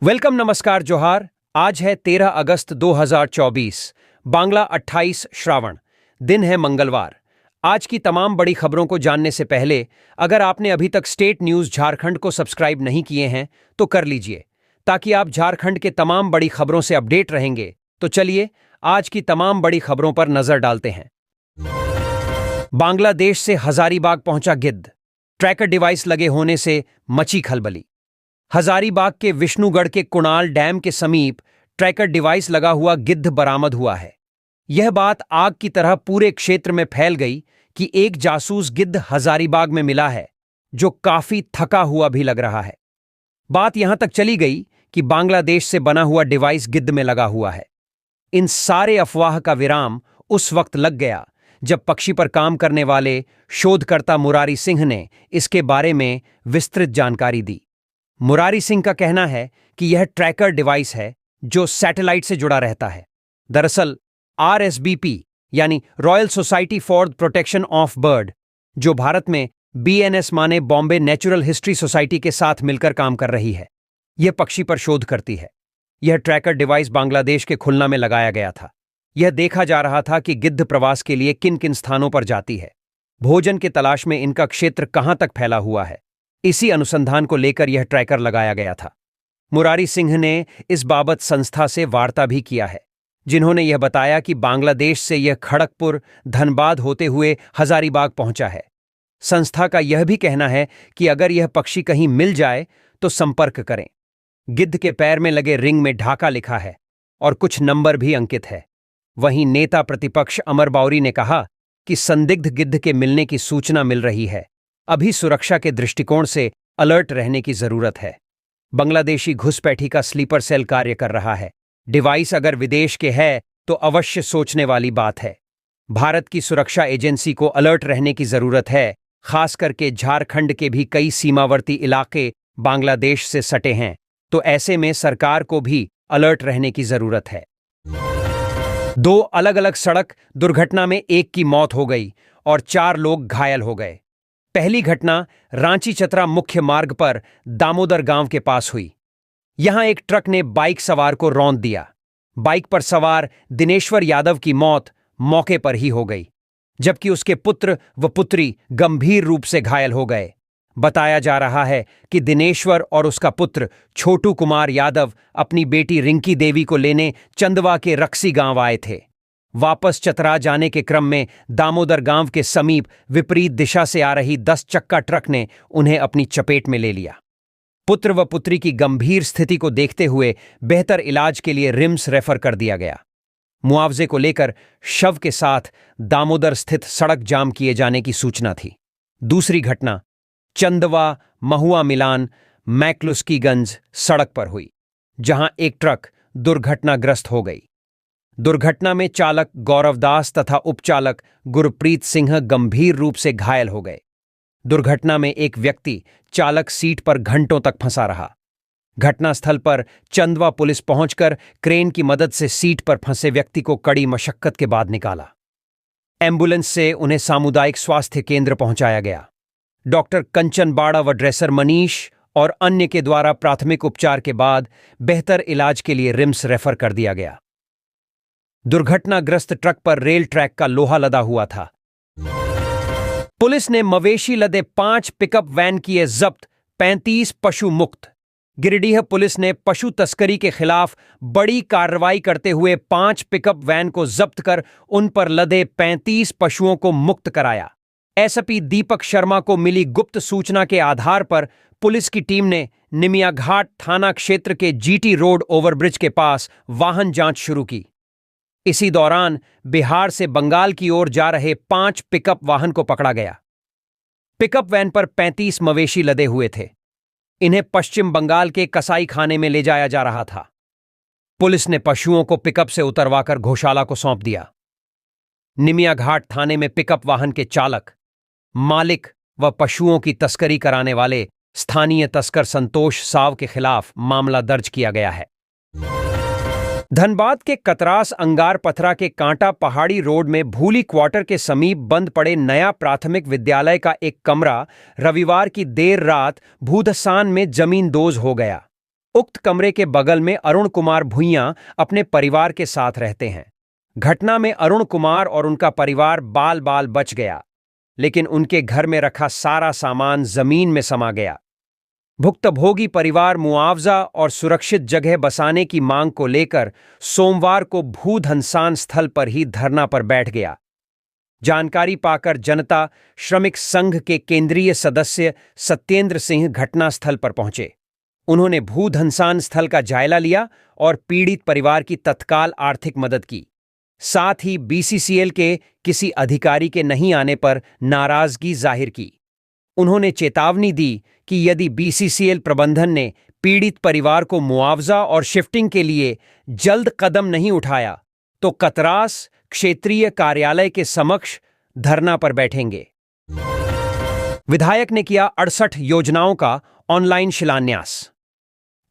Welcome, नमस्कार, जोहार। आज है 13 अगस्त 2024, बांग्ला 28 श्रावण। दिन है मंगलवार। आज की तमाम बड़ी खबरों को जानने से पहले अगर आपने अभी तक स्टेट न्यूज झारखंड को सब्सक्राइब नहीं किए हैं तो कर लीजिए, ताकि आप झारखंड के तमाम बड़ी खबरों से अपडेट रहेंगे। तो चलिए आज की तमाम बड़ी खबरों पर नजर डालते हैं। बांग्लादेश से हजारीबाग पहुंचा गिद्ध, ट्रैकर डिवाइस लगे होने से मची खलबली। हजारीबाग के विष्णुगढ़ के कुणाल डैम के समीप ट्रैकर डिवाइस लगा हुआ गिद्ध बरामद हुआ है। यह बात आग की तरह पूरे क्षेत्र में फैल गई कि एक जासूस गिद्ध हजारीबाग में मिला है, जो काफी थका हुआ भी लग रहा है। बात यहां तक चली गई कि बांग्लादेश से बना हुआ डिवाइस गिद्ध में लगा हुआ है। इन सारे अफवाह का विराम उस वक्त लग गया जब पक्षी पर काम करने वाले शोधकर्ता मुरारी सिंह ने इसके बारे में विस्तृत जानकारी दी। मुरारी सिंह का कहना है कि यह ट्रैकर डिवाइस है जो सैटेलाइट से जुड़ा रहता है। दरअसल RSBP यानी royal society for the protection of bird, जो भारत में BNS माने बॉम्बे नेचुरल हिस्ट्री सोसाइटी के साथ मिलकर काम कर रही है, यह पक्षी पर शोध करती है। यह ट्रैकर डिवाइस बांग्लादेश के खुलना में लगाया गया था। यह देखा जा रहा था कि गिद्ध प्रवास के लिए किन किन स्थानों पर जाती है, भोजन की तलाश में इनका क्षेत्र कहां तक फैला हुआ है। इसी अनुसंधान को लेकर यह ट्रैकर लगाया गया था। मुरारी सिंह ने इस बाबत संस्था से वार्ता भी किया है, जिन्होंने यह बताया कि बांग्लादेश से यह खड़गपुर, धनबाद होते हुए हजारीबाग पहुंचा है। संस्था का यह भी कहना है कि अगर यह पक्षी कहीं मिल जाए तो संपर्क करें। गिद्ध के पैर में लगे रिंग में ढाका लिखा है और कुछ नंबर भी अंकित है। वहीं नेता प्रतिपक्ष अमर बाउरी ने कहा कि संदिग्ध गिद्ध के मिलने की सूचना मिल रही है। अभी सुरक्षा के दृष्टिकोण से अलर्ट रहने की जरूरत है। बांग्लादेशी घुसपैठी का स्लीपर सेल कार्य कर रहा है। डिवाइस अगर विदेश के है तो अवश्य सोचने वाली बात है। भारत की सुरक्षा एजेंसी को अलर्ट रहने की जरूरत है, खास करके झारखंड के भी कई सीमावर्ती इलाके बांग्लादेश से सटे हैं, तो ऐसे में सरकार को भी अलर्ट रहने की जरूरत है। दो अलग अलग सड़क दुर्घटना में एक की मौत हो गई और 4 लोग घायल हो गए। पहली घटना रांची चतरा मुख्य मार्ग पर दामोदर गांव के पास हुई। यहां एक ट्रक ने बाइक सवार को रौंद दिया। बाइक पर सवार दिनेश्वर यादव की मौत मौके पर ही हो गई, जबकि उसके पुत्र व पुत्री गंभीर रूप से घायल हो गए। बताया जा रहा है कि दिनेश्वर और उसका पुत्र छोटू कुमार यादव अपनी बेटी रिंकी देवी को लेने चंदवा के रक्सी गांव आए थे। वापस चतरा जाने के क्रम में दामोदर गांव के समीप विपरीत दिशा से आ रही 10 चक्का ट्रक ने उन्हें अपनी चपेट में ले लिया। पुत्र व पुत्री की गंभीर स्थिति को देखते हुए बेहतर इलाज के लिए रिम्स रेफर कर दिया गया। मुआवजे को लेकर शव के साथ दामोदर स्थित सड़क जाम किए जाने की सूचना थी। दूसरी घटना चंदवा महुआ मिलान मैक्लुस्कीगंज सड़क पर हुई, जहां एक ट्रक दुर्घटनाग्रस्त हो गई। दुर्घटना में चालक गौरव दास तथा उपचालक गुरप्रीत सिंह गंभीर रूप से घायल हो गए। दुर्घटना में एक व्यक्ति चालक सीट पर घंटों तक फंसा रहा। घटनास्थल पर चंदवा पुलिस पहुंचकर क्रेन की मदद से सीट पर फंसे व्यक्ति को कड़ी मशक्कत के बाद निकाला। एम्बुलेंस से उन्हें सामुदायिक स्वास्थ्य केंद्र पहुंचाया गया। डॉक्टर कंचन बाड़ा व ड्रेसर मनीष और अन्य के द्वारा प्राथमिक उपचार के बाद बेहतर इलाज के लिए रिम्स रेफर कर दिया गया। दुर्घटनाग्रस्त ट्रक पर रेल ट्रैक का लोहा लदा हुआ था। पुलिस ने मवेशी लदे 5 पिकअप वैन किए जब्त, 35 पशु मुक्त। गिरिडीह पुलिस ने पशु तस्करी के खिलाफ बड़ी कार्रवाई करते हुए 5 पिकअप वैन को जब्त कर उन पर लदे 35 पशुओं को मुक्त कराया। एसपी दीपक शर्मा को मिली गुप्त सूचना के आधार पर पुलिस की टीम ने निमियाघाट थाना क्षेत्र के GT रोड ओवरब्रिज के पास वाहन जांच शुरू की। इसी दौरान बिहार से बंगाल की ओर जा रहे 5 पिकअप वाहन को पकड़ा गया। पिकअप वैन पर 35 मवेशी लदे हुए थे। इन्हें पश्चिम बंगाल के कसाई खाने में ले जाया जा रहा था। पुलिस ने पशुओं को पिकअप से उतरवाकर घोषाला को सौंप दिया। निमियाघाट थाने में पिकअप वाहन के चालक, मालिक व पशुओं की तस्करी कराने वाले स्थानीय तस्कर संतोष साव के खिलाफ मामला दर्ज किया गया है। धनबाद के कतरास अंगार पथरा के कांटा पहाड़ी रोड में भूली क्वार्टर के समीप बंद पड़े नया प्राथमिक विद्यालय का एक कमरा रविवार की देर रात भूधसान में जमींदोज हो गया। उक्त कमरे के बगल में अरुण कुमार भुइयां अपने परिवार के साथ रहते हैं। घटना में अरुण कुमार और उनका परिवार बाल बाल बच गया, लेकिन उनके घर में रखा सारा सामान जमीन में समा गया। भुक्तभोगी परिवार मुआवजा और सुरक्षित जगह बसाने की मांग को लेकर सोमवार को भूधंसान स्थल पर ही धरना पर बैठ गया। जानकारी पाकर जनता श्रमिक संघ के केंद्रीय सदस्य सत्येंद्र सिंह घटनास्थल पर पहुंचे। उन्होंने भूधंसान स्थल का जायजा लिया और पीड़ित परिवार की तत्काल आर्थिक मदद की। साथ ही बीसीसीएल के किसी अधिकारी के नहीं आने पर नाराजगी जाहिर की। उन्होंने चेतावनी दी कि यदि बीसीसीएल प्रबंधन ने पीड़ित परिवार को मुआवजा और शिफ्टिंग के लिए जल्द कदम नहीं उठाया तो कतरास क्षेत्रीय कार्यालय के समक्ष धरना पर बैठेंगे। विधायक ने किया 68 योजनाओं का ऑनलाइन शिलान्यास।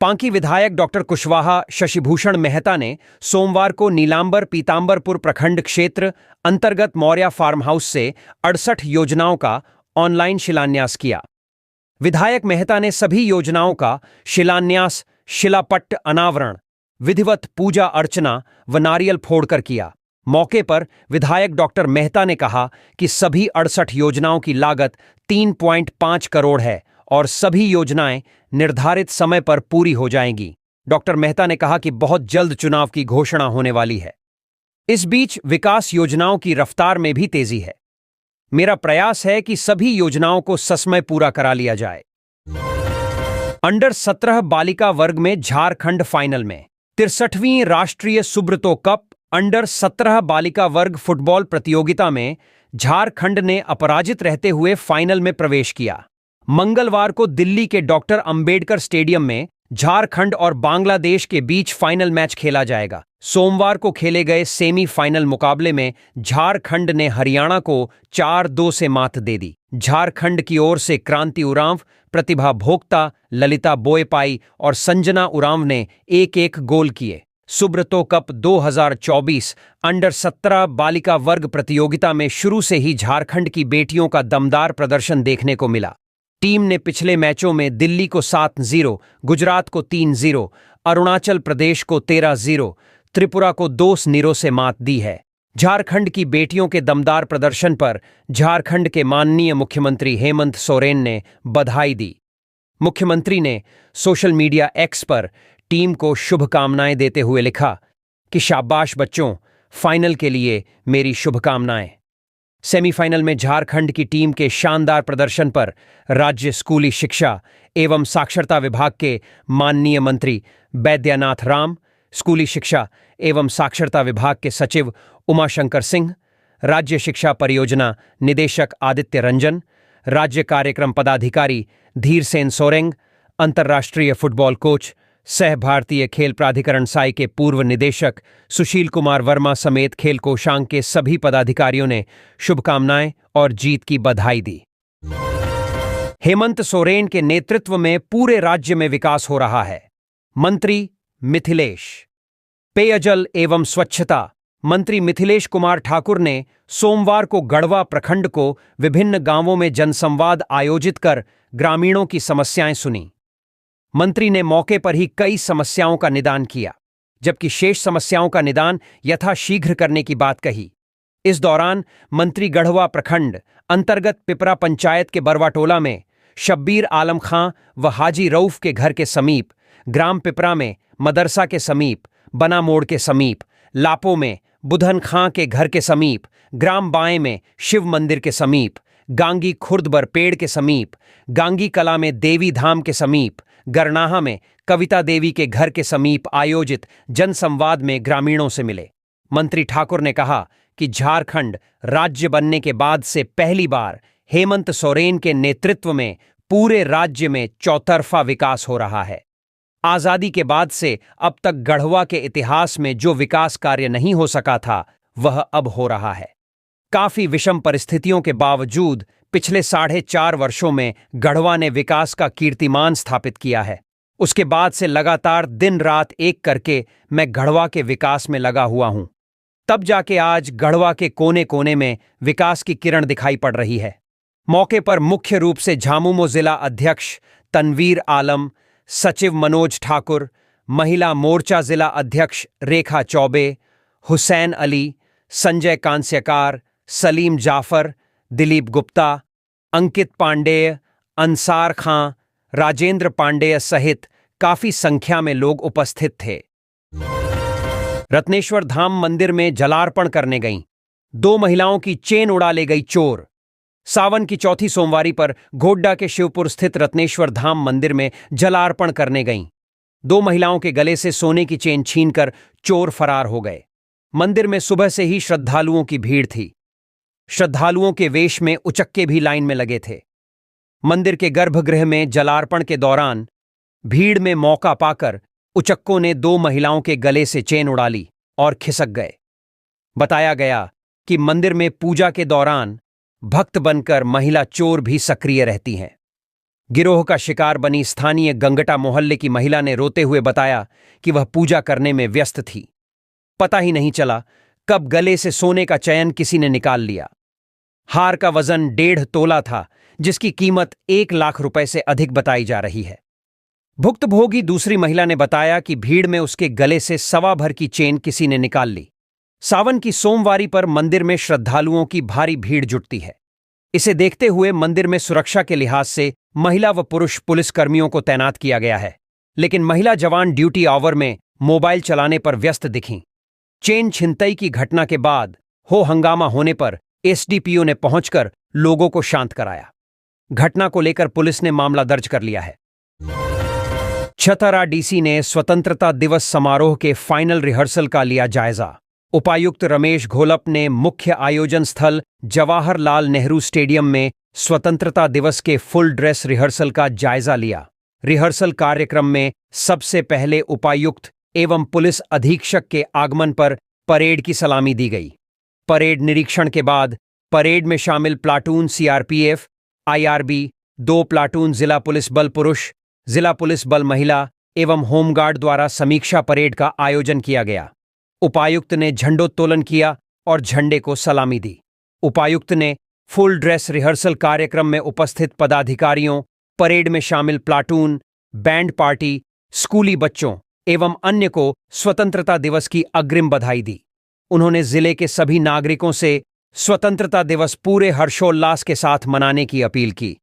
पांकी विधायक डॉक्टर कुशवाहा शशिभूषण मेहता ने सोमवार को नीलांबर पीतांबरपुर प्रखंड क्षेत्र अंतर्गत मौर्या फार्म हाउस से 68 योजनाओं का ऑनलाइन शिलान्यास किया। विधायक मेहता ने सभी योजनाओं का शिलान्यास, शिलापट्ट अनावरण, विधिवत पूजा अर्चना व नारियल फोड़कर किया। मौके पर विधायक डॉक्टर मेहता ने कहा कि सभी 68 योजनाओं की लागत 3.5 करोड़ है और सभी योजनाएं निर्धारित समय पर पूरी हो जाएंगी। डॉक्टर मेहता ने कहा कि बहुत जल्द चुनाव की घोषणा होने वाली है। इस बीच विकास योजनाओं की रफ्तार में भी तेजी है। मेरा प्रयास है कि सभी योजनाओं को ससमय पूरा करा लिया जाए। अंडर 17 बालिका वर्ग में झारखंड फाइनल में 63वीं राष्ट्रीय सुब्रतो कप अंडर 17 बालिका वर्ग फुटबॉल प्रतियोगिता में झारखंड ने अपराजित रहते हुए फाइनल में प्रवेश किया। मंगलवार को दिल्ली के डॉक्टर अंबेडकर स्टेडियम में झारखंड और बांग्लादेश के बीच फाइनल मैच खेला जाएगा। सोमवार को खेले गए सेमीफाइनल मुकाबले में झारखंड ने हरियाणा को 4-2 से मात दे दी। झारखंड की ओर से क्रांति उरांव, प्रतिभा भोक्ता, ललिता बोयपाई और संजना उरांव ने एक-एक गोल किए। सुब्रतो कप 2024 अंडर 17 बालिका वर्ग प्रतियोगिता में शुरू से ही झारखंड की बेटियों का दमदार प्रदर्शन देखने को मिला। टीम ने पिछले मैचों में दिल्ली को 7-0, गुजरात को 3-0, अरुणाचल प्रदेश को 13-0, त्रिपुरा को 2-0 से मात दी है। झारखंड की बेटियों के दमदार प्रदर्शन पर झारखंड के माननीय मुख्यमंत्री हेमंत सोरेन ने बधाई दी। मुख्यमंत्री ने सोशल मीडिया एक्स पर टीम को शुभकामनाएं देते हुए लिखा कि शाबाश बच्चों, फाइनल के लिए मेरी शुभकामनाएं। सेमीफाइनल में झारखंड की टीम के शानदार प्रदर्शन पर राज्य स्कूली शिक्षा एवं साक्षरता विभाग के माननीय मंत्री बैद्यनाथ राम, स्कूली शिक्षा एवं साक्षरता विभाग के सचिव उमाशंकर सिंह, राज्य शिक्षा परियोजना निदेशक आदित्य रंजन, राज्य कार्यक्रम पदाधिकारी धीरसेन सोरेंग, अंतर्राष्ट्रीय फुटबॉल कोच सह भारतीय खेल प्राधिकरण साई के पूर्व निदेशक सुशील कुमार वर्मा समेत खेल कोषांग के सभी पदाधिकारियों ने शुभकामनाएं और जीत की बधाई दी। हेमंत सोरेन के नेतृत्व में पूरे राज्य में विकास हो रहा है। मंत्री मिथिलेश पेयजल एवं स्वच्छता मंत्री मिथिलेश कुमार ठाकुर ने सोमवार को गढ़वा प्रखंड को विभिन्न गांवों में जनसंवाद आयोजित कर ग्रामीणों की समस्याएं सुनी। मंत्री ने मौके पर ही कई समस्याओं का निदान किया, जबकि शेष समस्याओं का निदान यथाशीघ्र करने की बात कही। इस दौरान मंत्री गढ़वा प्रखंड अंतर्गत पिपरा पंचायत के बरवाटोला में शब्बीर आलम खां व हाजी रऊफ के घर के समीप, ग्राम पिपरा में मदरसा के समीप, बना मोड़ के समीप, लापो में बुधन खां के घर के समीप, ग्राम बाएं में शिव मंदिर के समीप, गांगी खुर्द बरपेड़ के समीप, गांगी कला में देवी धाम के समीप, गरनाहा में कविता देवी के घर के समीप आयोजित जनसंवाद में ग्रामीणों से मिले। मंत्री ठाकुर ने कहा कि झारखंड राज्य बनने के बाद से पहली बार हेमंत सोरेन के नेतृत्व में पूरे राज्य में चौतरफा विकास हो रहा है। आजादी के बाद से अब तक गढ़वा के इतिहास में जो विकास कार्य नहीं हो सका था, वह अब हो रहा है। काफी विषम परिस्थितियों के बावजूद पिछले 4.5 वर्षों में गढ़वा ने विकास का कीर्तिमान स्थापित किया है। उसके बाद से लगातार दिन रात एक करके मैं गढ़वा के विकास में लगा हुआ हूं। तब जाके आज गढ़वा के कोने कोने में विकास की किरण दिखाई पड़ रही है। मौके पर मुख्य रूप से झामुमो जिला अध्यक्ष तनवीर आलम, सचिव मनोज ठाकुर, महिला मोर्चा जिला अध्यक्ष रेखा चौबे, हुसैन अली, संजय कांस्यकार, सलीम जाफर, दिलीप गुप्ता, अंकित पांडेय, अंसार खां, राजेंद्र पांडेय सहित काफी संख्या में लोग उपस्थित थे। रत्नेश्वर धाम मंदिर में जलार्पण करने गईं 2 महिलाओं की चेन उड़ा ले गई चोर। सावन की चौथी सोमवारी पर गोड्डा के शिवपुर स्थित रत्नेश्वर धाम मंदिर में जलार्पण करने गईं 2 महिलाओं के गले से सोने की चेन छीनकर चोर फरार हो गए। मंदिर में सुबह से ही श्रद्धालुओं की भीड़ थी। श्रद्धालुओं के वेश में उचक्के भी लाइन में लगे थे। मंदिर के गर्भगृह में जलार्पण के दौरान भीड़ में मौका पाकर उचक्कों ने 2 महिलाओं के गले से चेन उड़ा ली और खिसक गए। बताया गया कि मंदिर में पूजा के दौरान भक्त बनकर महिला चोर भी सक्रिय रहती हैं। गिरोह का शिकार बनी स्थानीय गंगटा मोहल्ले की महिला ने रोते हुए बताया कि वह पूजा करने में व्यस्त थी। पता ही नहीं चला कब गले से सोने का चयन किसी ने निकाल लिया। हार का वजन 1.5 तोला था, जिसकी कीमत 1 लाख रुपए से अधिक बताई जा रही है। भुक्तभोगी दूसरी महिला ने बताया कि भीड़ में उसके गले से 1.25 भर की चेन किसी ने निकाल ली। सावन की सोमवारी पर मंदिर में श्रद्धालुओं की भारी भीड़ जुटती है। इसे देखते हुए मंदिर में सुरक्षा के लिहाज से महिला व पुरुष पुलिसकर्मियों को तैनात किया गया है, लेकिन महिला जवान ड्यूटी आवर में मोबाइल चलाने पर व्यस्त दिखीं। चेन छिनतई की घटना के बाद हो हंगामा होने पर एसडीपीओ ने पहुंचकर लोगों को शांत कराया। घटना को लेकर पुलिस ने मामला दर्ज कर लिया है। चतरा डीसी ने स्वतंत्रता दिवस समारोह के फाइनल रिहर्सल का लिया जायजा। उपायुक्त रमेश घोलप ने मुख्य आयोजन स्थल जवाहरलाल नेहरू स्टेडियम में स्वतंत्रता दिवस के फुल ड्रेस रिहर्सल का जायजा लिया। रिहर्सल कार्यक्रम में सबसे पहले उपायुक्त एवं पुलिस अधीक्षक के आगमन पर परेड की सलामी दी गई। परेड निरीक्षण के बाद परेड में शामिल प्लाटून सीआरपीएफ, आईआरबी, 2 प्लाटून जिला पुलिस बल पुरुष, जिला पुलिस बल महिला एवं होमगार्ड द्वारा समीक्षा परेड का आयोजन किया गया। उपायुक्त ने झंडोत्तोलन किया और झंडे को सलामी दी। उपायुक्त ने फुल ड्रेस रिहर्सल कार्यक्रम में उपस्थित पदाधिकारियों, परेड में शामिल प्लाटून, बैंड पार्टी, स्कूली बच्चों एवं अन्य को स्वतंत्रता दिवस की अग्रिम बधाई दी। उन्होंने जिले के सभी नागरिकों से स्वतंत्रता दिवस पूरे हर्षोल्लास के साथ मनाने की अपील की।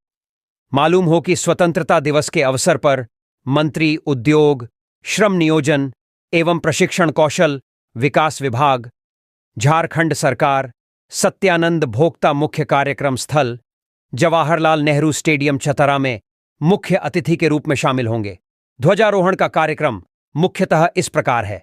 मालूम हो कि स्वतंत्रता दिवस के अवसर पर मंत्री उद्योग, श्रम नियोजन एवं प्रशिक्षण कौशल विकास विभाग, झारखंड सरकार, सत्यानंद भोक्ता मुख्य कार्यक्रम स्थल जवाहरलाल नेहरू स्टेडियम चतरा में मुख्य अतिथि के रूप में शामिल होंगे। ध्वजारोहण का कार्यक्रम मुख्यतः इस प्रकार है।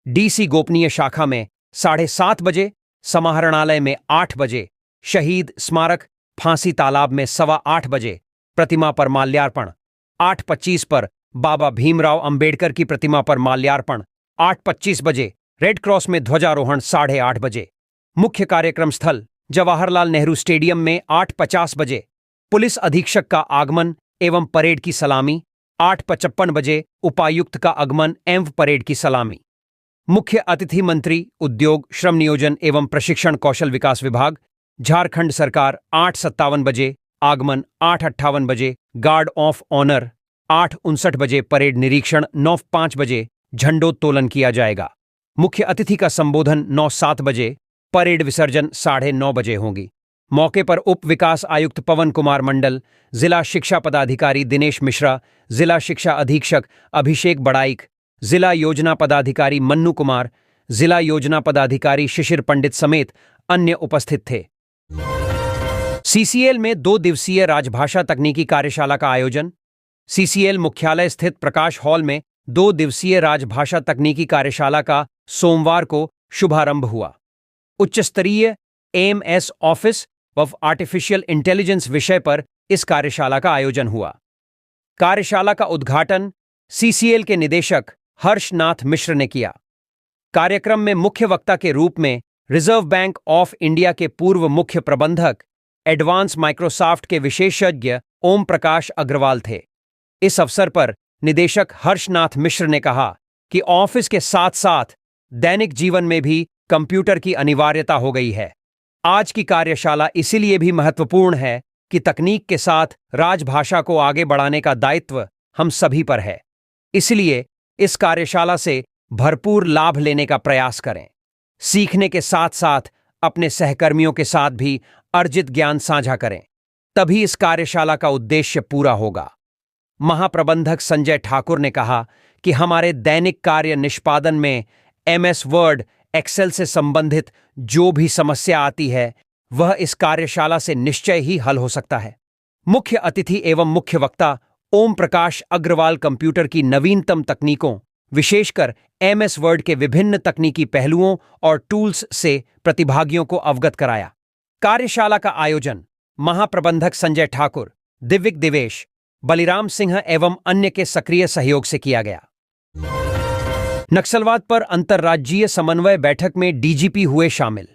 डीसी गोपनीय शाखा में 7:30 बजे, समाहरणालय में 8 बजे, शहीद स्मारक फांसी तालाब में 8:15 बजे प्रतिमा पर माल्यार्पण, 8:25 पर बाबा भीमराव अंबेडकर की प्रतिमा पर माल्यार्पण, 8:25 बजे रेड क्रॉस में ध्वजारोहण, 8:30 बजे मुख्य कार्यक्रम स्थल जवाहरलाल नेहरू स्टेडियम में 8:50 बजे पुलिस अधीक्षक का आगमन एवं परेड की सलामी, 8:55 बजे उपायुक्त का आगमन एवं परेड की सलामी। मुख्य अतिथि मंत्री उद्योग, श्रम नियोजन एवं प्रशिक्षण कौशल विकास विभाग, झारखंड सरकार, 8:57 बजे आगमन, 8:58 बजे गार्ड ऑफ ऑनर, 8:59 बजे परेड निरीक्षण, 9:05 बजे झंडोत्तोलन किया जाएगा। मुख्य अतिथि का संबोधन 9:07 बजे, परेड विसर्जन 9:30 बजे होगी। मौके पर उप विकास आयुक्त पवन कुमार मंडल, जिला शिक्षा पदाधिकारी दिनेश मिश्रा, जिला शिक्षा अधीक्षक अभिषेक बड़ाइक, जिला योजना पदाधिकारी मन्नू कुमार, जिला योजना पदाधिकारी शिशिर पंडित समेत अन्य उपस्थित थे। सीसीएल में 2 दिवसीय राजभाषा तकनीकी कार्यशाला का आयोजन। सीसीएल मुख्यालय स्थित प्रकाश हॉल में 2 दिवसीय राजभाषा तकनीकी कार्यशाला का सोमवार को शुभारंभ हुआ। उच्च स्तरीय एमएस ऑफिस व आर्टिफिशियल इंटेलिजेंस विषय पर इस कार्यशाला का आयोजन हुआ। कार्यशाला का उद्घाटन सीसीएल के निदेशक हर्षनाथ मिश्र ने किया। कार्यक्रम में मुख्य वक्ता के रूप में रिजर्व बैंक ऑफ इंडिया के पूर्व मुख्य प्रबंधक, एडवांस माइक्रोसॉफ्ट के विशेषज्ञ ओम प्रकाश अग्रवाल थे। इस अवसर पर निदेशक हर्षनाथ मिश्र ने कहा कि ऑफिस के साथ साथ दैनिक जीवन में भी कंप्यूटर की अनिवार्यता हो गई है। आज की कार्यशाला इसीलिए भी महत्वपूर्ण है कि तकनीक के साथ राजभाषा को आगे बढ़ाने का दायित्व हम सभी पर है। इसलिए इस कार्यशाला से भरपूर लाभ लेने का प्रयास करें। सीखने के साथ साथ अपने सहकर्मियों के साथ भी अर्जित ज्ञान साझा करें, तभी इस कार्यशाला का उद्देश्य पूरा होगा। महाप्रबंधक संजय ठाकुर ने कहा कि हमारे दैनिक कार्य निष्पादन में MS वर्ड, एक्सेल से संबंधित जो भी समस्या आती है वह इस कार्यशाला से निश्चय ही हल हो सकता है। मुख्य अतिथि एवं मुख्य वक्ता ओम प्रकाश अग्रवाल कंप्यूटर की नवीनतम तकनीकों, विशेषकर MS वर्ड के विभिन्न तकनीकी पहलुओं और टूल्स से प्रतिभागियों को अवगत कराया। कार्यशाला का आयोजन महाप्रबंधक संजय ठाकुर, दिव्यक दिवेश, बलिराम सिंह एवं अन्य के सक्रिय सहयोग से किया गया। नक्सलवाद पर अंतर्राज्यीय समन्वय बैठक में DGP हुए शामिल।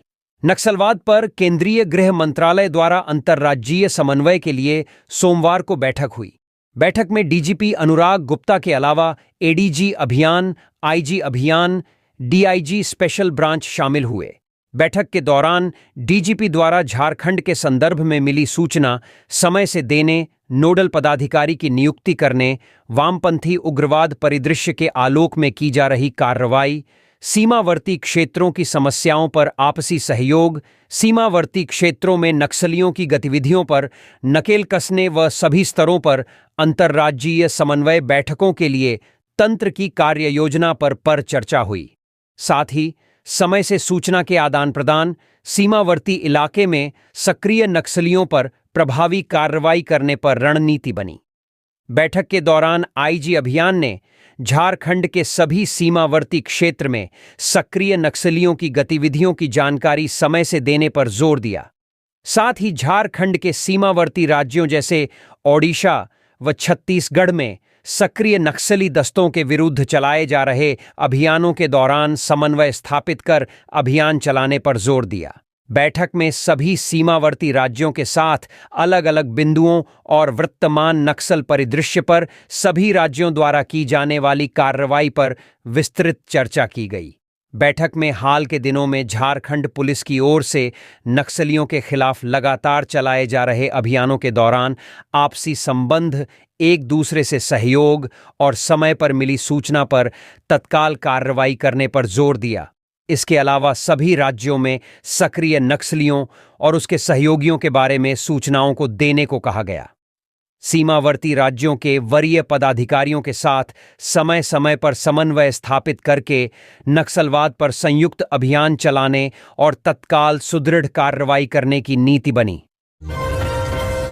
नक्सलवाद पर केंद्रीय गृह मंत्रालय द्वारा अंतर्राज्यीय समन्वय के लिए सोमवार को बैठक हुई। बैठक में DGP अनुराग गुप्ता के अलावा ADG अभियान, IG अभियान, DIG स्पेशल ब्रांच शामिल हुए। बैठक के दौरान DGP द्वारा झारखंड के संदर्भ में मिली सूचना समय से देने, नोडल पदाधिकारी की नियुक्ति करने, वामपंथी उग्रवाद परिदृश्य के आलोक में की जा रही कार्रवाई, सीमावर्ती क्षेत्रों की समस्याओं पर आपसी सहयोग, सीमावर्ती क्षेत्रों में नक्सलियों की गतिविधियों पर नकेल कसने व सभी स्तरों पर अंतर्राज्यीय समन्वय बैठकों के लिए तंत्र की कार्य योजना पर चर्चा हुई। साथ ही समय से सूचना के आदान प्रदान, सीमावर्ती इलाके में सक्रिय नक्सलियों पर प्रभावी कार्रवाई करने पर रणनीति बनी। बैठक के दौरान IG अभियान ने झारखंड के सभी सीमावर्ती क्षेत्र में सक्रिय नक्सलियों की गतिविधियों की जानकारी समय से देने पर जोर दिया। साथ ही झारखंड के सीमावर्ती राज्यों जैसे ओडिशा व छत्तीसगढ़ में सक्रिय नक्सली दस्तों के विरुद्ध चलाए जा रहे अभियानों के दौरान समन्वय स्थापित कर अभियान चलाने पर जोर दिया। बैठक में सभी सीमावर्ती राज्यों के साथ अलग अलग बिंदुओं और वर्तमान नक्सल परिदृश्य पर सभी राज्यों द्वारा की जाने वाली कार्रवाई पर विस्तृत चर्चा की गई। बैठक में हाल के दिनों में झारखंड पुलिस की ओर से नक्सलियों के खिलाफ लगातार चलाए जा रहे अभियानों के दौरान आपसी संबंध, एक दूसरे से सहयोग और समय पर मिली सूचना पर तत्काल कार्रवाई करने पर जोर दिया। इसके अलावा सभी राज्यों में सक्रिय नक्सलियों और उसके सहयोगियों के बारे में सूचनाओं को देने को कहा गया। सीमावर्ती राज्यों के वरीय पदाधिकारियों के साथ समय समय पर समन्वय स्थापित करके नक्सलवाद पर संयुक्त अभियान चलाने और तत्काल सुदृढ़ कार्रवाई करने की नीति बनी।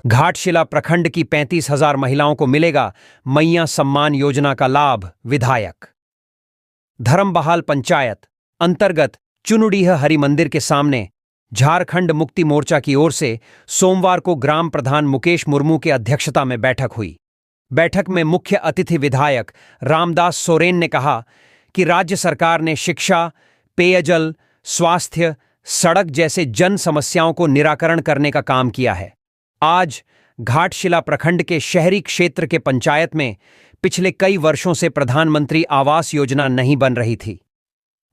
घाटशिला प्रखंड की 35,000 महिलाओं को मिलेगा मैया सम्मान योजना का लाभ, विधायक। धर्मबहाल पंचायत अंतर्गत चुनुडीह हरि मंदिर के सामने झारखंड मुक्ति मोर्चा की ओर से सोमवार को ग्राम प्रधान मुकेश मुर्मू की अध्यक्षता में बैठक हुई। बैठक में मुख्य अतिथि विधायक रामदास सोरेन ने कहा कि राज्य सरकार ने शिक्षा, पेयजल, स्वास्थ्य, सड़क जैसे जन समस्याओं को निराकरण करने का काम किया है। आज घाटशिला प्रखंड के शहरी क्षेत्र के पंचायत में पिछले कई वर्षों से प्रधानमंत्री आवास योजना नहीं बन रही थी।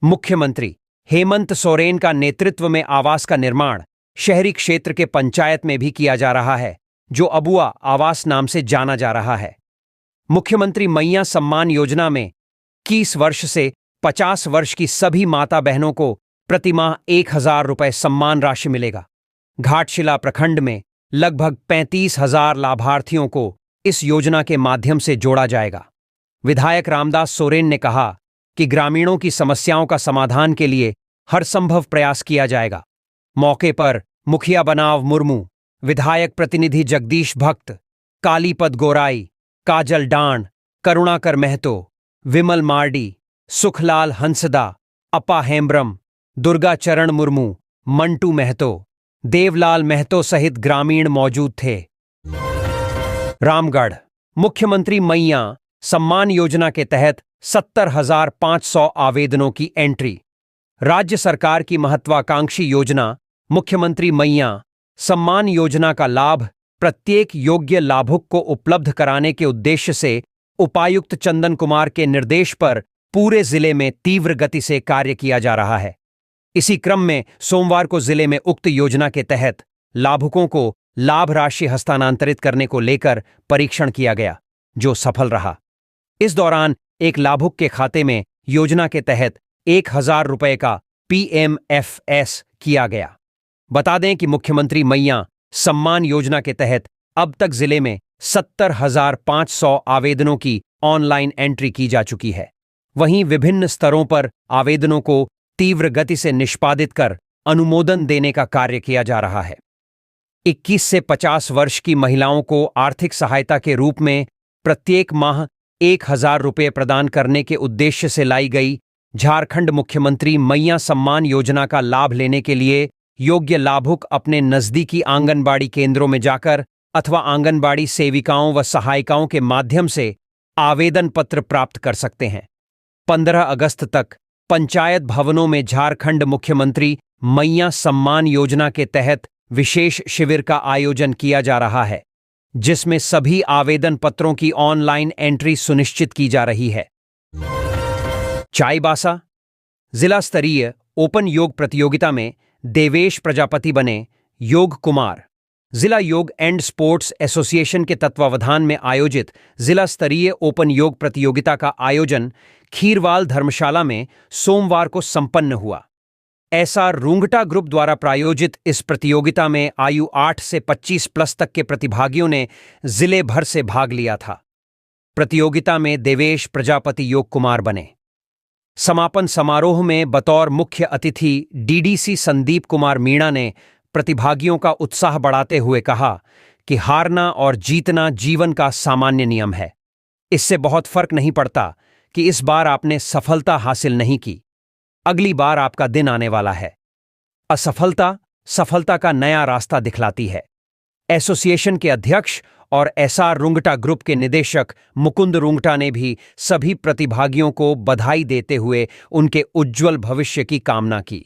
मुख्यमंत्री हेमंत सोरेन का नेतृत्व में आवास का निर्माण शहरी क्षेत्र के पंचायत में भी किया जा रहा है, जो अबुआ आवास नाम से जाना जा रहा है। मुख्यमंत्री मैया सम्मान योजना में 21 वर्ष से 50 वर्ष की सभी माता बहनों को प्रतिमाह 1,000 रुपए सम्मान राशि मिलेगा। घाटशिला प्रखंड में लगभग 35,000 लाभार्थियों को इस योजना के माध्यम से जोड़ा जाएगा। विधायक रामदास सोरेन ने कहा कि ग्रामीणों की समस्याओं का समाधान के लिए हर संभव प्रयास किया जाएगा। मौके पर मुखिया बनाव मुर्मू, विधायक प्रतिनिधि जगदीश भक्त, कालीपद गोराई, काजल डांड, करुणाकर महतो, विमल मार्डी, सुखलाल हंसदा, अपा हेम्ब्रम, दुर्गा चरण मुर्मू, मंटू महतो, देवलाल महतो सहित ग्रामीण मौजूद थे। रामगढ़ मुख्यमंत्री मैया सम्मान योजना के तहत 70,500 आवेदनों की एंट्री। राज्य सरकार की महत्वाकांक्षी योजना मुख्यमंत्री मैया सम्मान योजना का लाभ प्रत्येक योग्य लाभुक को उपलब्ध कराने के उद्देश्य से उपायुक्त चंदन कुमार के निर्देश पर पूरे जिले में तीव्र गति से कार्य किया जा रहा है। इसी क्रम में सोमवार को जिले में उक्त योजना के तहत लाभुकों को लाभ राशि हस्तांतरित करने को लेकर परीक्षण किया गया। जो सफल रहा। इस दौरान एक लाभुक के खाते में योजना के तहत 1,000 रुपये का PMFS किया गया। बता दें कि मुख्यमंत्री मैया सम्मान योजना के तहत अब तक जिले में 70,500 आवेदनों की ऑनलाइन एंट्री की जा चुकी है। वहीं विभिन्न स्तरों पर आवेदनों को तीव्र गति से निष्पादित कर अनुमोदन देने का कार्य किया जा रहा है। 21 से 50 वर्ष की महिलाओं को आर्थिक सहायता के रूप में प्रत्येक माह 1,000 रुपये प्रदान करने के उद्देश्य से लाई गई झारखंड मुख्यमंत्री मैया सम्मान योजना का लाभ लेने के लिए योग्य लाभुक अपने नजदीकी आंगनबाड़ी केंद्रों में जाकर अथवा आंगनबाड़ी सेविकाओं व सहायिकाओं के माध्यम से आवेदन पत्र प्राप्त कर सकते हैं। 15 अगस्त तक पंचायत भवनों में झारखंड मुख्यमंत्री मैया सम्मान योजना के तहत विशेष शिविर का आयोजन किया जा रहा है, जिसमें सभी आवेदन पत्रों की ऑनलाइन एंट्री सुनिश्चित की जा रही है। चाईबासा जिला स्तरीय ओपन योग प्रतियोगिता में देवेश प्रजापति बने योग कुमार। जिला योग एंड स्पोर्ट्स एसोसिएशन के तत्वावधान में आयोजित जिला स्तरीय ओपन योग प्रतियोगिता का आयोजन खीरवाल धर्मशाला में सोमवार को संपन्न हुआ। ऐसा रूंगटा ग्रुप द्वारा प्रायोजित इस प्रतियोगिता में आयु 8 से 25 प्लस तक के प्रतिभागियों ने जिले भर से भाग लिया था। प्रतियोगिता में देवेश प्रजापति योग कुमार बने। समापन समारोह में बतौर मुख्य अतिथि DDC संदीप कुमार मीणा ने प्रतिभागियों का उत्साह बढ़ाते हुए कहा कि हारना और जीतना जीवन का सामान्य नियम है। इससे बहुत फर्क नहीं पड़ता कि इस बार आपने सफलता हासिल नहीं की, अगली बार आपका दिन आने वाला है। असफलता सफलता का नया रास्ता दिखलाती है। एसोसिएशन के अध्यक्ष और SR रुंगटा ग्रुप के निदेशक मुकुंद रुंगटा ने भी सभी प्रतिभागियों को बधाई देते हुए उनके उज्ज्वल भविष्य की कामना की।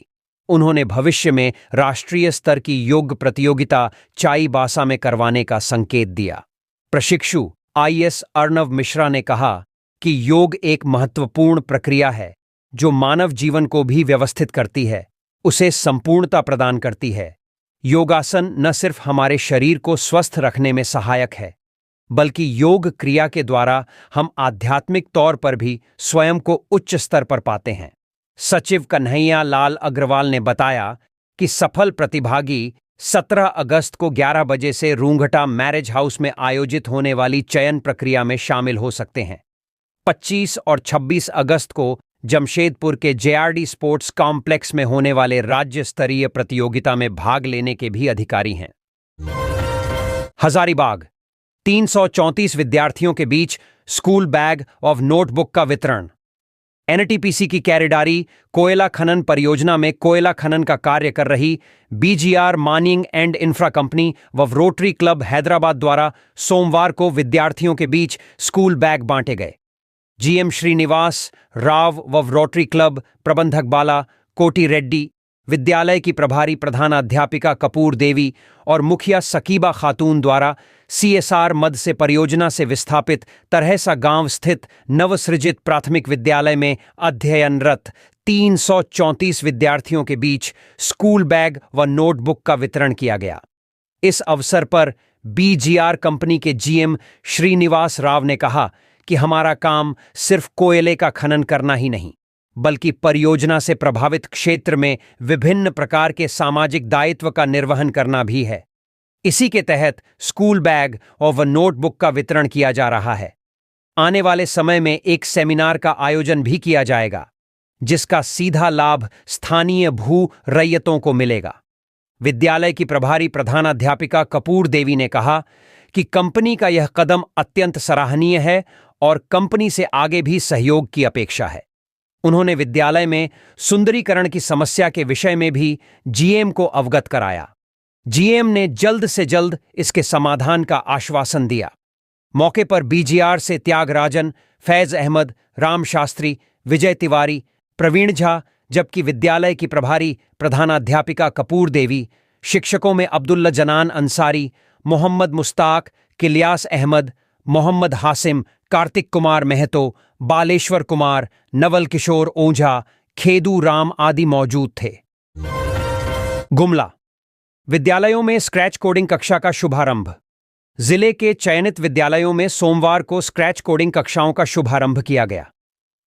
उन्होंने भविष्य में राष्ट्रीय स्तर की योग प्रतियोगिता चाईबासा में करवाने का संकेत दिया। प्रशिक्षु IS अर्णव मिश्रा ने कहा कि योग एक महत्वपूर्ण प्रक्रिया है जो मानव जीवन को भी व्यवस्थित करती है, उसे संपूर्णता प्रदान करती है। योगासन न सिर्फ हमारे शरीर को स्वस्थ रखने में सहायक है, बल्कि योग क्रिया के द्वारा हम आध्यात्मिक तौर पर भी स्वयं को उच्च स्तर पर पाते हैं। सचिव कन्हैया लाल अग्रवाल ने बताया कि सफल प्रतिभागी 17 अगस्त को 11 बजे से रूंगटा मैरिज हाउस में आयोजित होने वाली चयन प्रक्रिया में शामिल हो सकते हैं। 25 और 26 अगस्त को जमशेदपुर के JRD स्पोर्ट्स कॉम्प्लेक्स में होने वाले राज्य स्तरीय प्रतियोगिता में भाग लेने के भी अधिकारी हैं। हजारीबाग 334 विद्यार्थियों के बीच स्कूल बैग और नोटबुक का वितरण। NTPC की कैरेडारी कोयला खनन परियोजना में कोयला खनन का कार्य कर रही BGR mining and infra company व रोटरी क्लब हैदराबाद द्वारा सोमवार को विद्यार्थियों के बीच स्कूल बैग बांटे गए। GM श्रीनिवास राव व रोटरी क्लब प्रबंधक बाला कोटी रेड्डी, विद्यालय की प्रभारी प्रधानाध्यापिका कपूर देवी और मुखिया सकीबा खातून द्वारा CSR मद से परियोजना से विस्थापित तरहसा गांव स्थित नवसृजित प्राथमिक विद्यालय में अध्ययनरत 334 विद्यार्थियों के बीच स्कूल बैग व नोटबुक का वितरण किया गया। इस अवसर पर BGR कंपनी के GM श्रीनिवास राव ने कहा कि हमारा काम सिर्फ कोयले का खनन करना ही नहीं, बल्कि परियोजना से प्रभावित क्षेत्र में विभिन्न प्रकार के सामाजिक दायित्व का निर्वहन करना भी है। इसी के तहत स्कूल बैग और नोटबुक का वितरण किया जा रहा है। आने वाले समय में एक सेमिनार का आयोजन भी किया जाएगा, जिसका सीधा लाभ स्थानीय भू रैयतों को मिलेगा। विद्यालय की प्रभारी प्रधानाध्यापिका कपूर देवी ने कहा कि कंपनी का यह कदम अत्यंत सराहनीय है और कंपनी से आगे भी सहयोग की अपेक्षा है। उन्होंने विद्यालय में सुंदरीकरण की समस्या के विषय में भी GM को अवगत कराया। GM ने जल्द से जल्द इसके समाधान का आश्वासन दिया। मौके पर BGR से त्यागराजन, फैज अहमद, राम शास्त्री, विजय तिवारी, प्रवीण झा, जबकि विद्यालय की प्रभारी प्रधानाध्यापिका कपूर देवी, शिक्षकों में अब्दुल्ला जनान अंसारी, मोहम्मद मुस्ताक, किलियास अहमद, मोहम्मद हासिम, कार्तिक कुमार महतो, बालेश्वर कुमार, नवल किशोर ओझा, खेदू राम आदि मौजूद थे। गुमला विद्यालयों में स्क्रैच कोडिंग कक्षा का शुभारंभ। जिले के चयनित विद्यालयों में सोमवार को स्क्रैच कोडिंग कक्षाओं का शुभारंभ किया गया।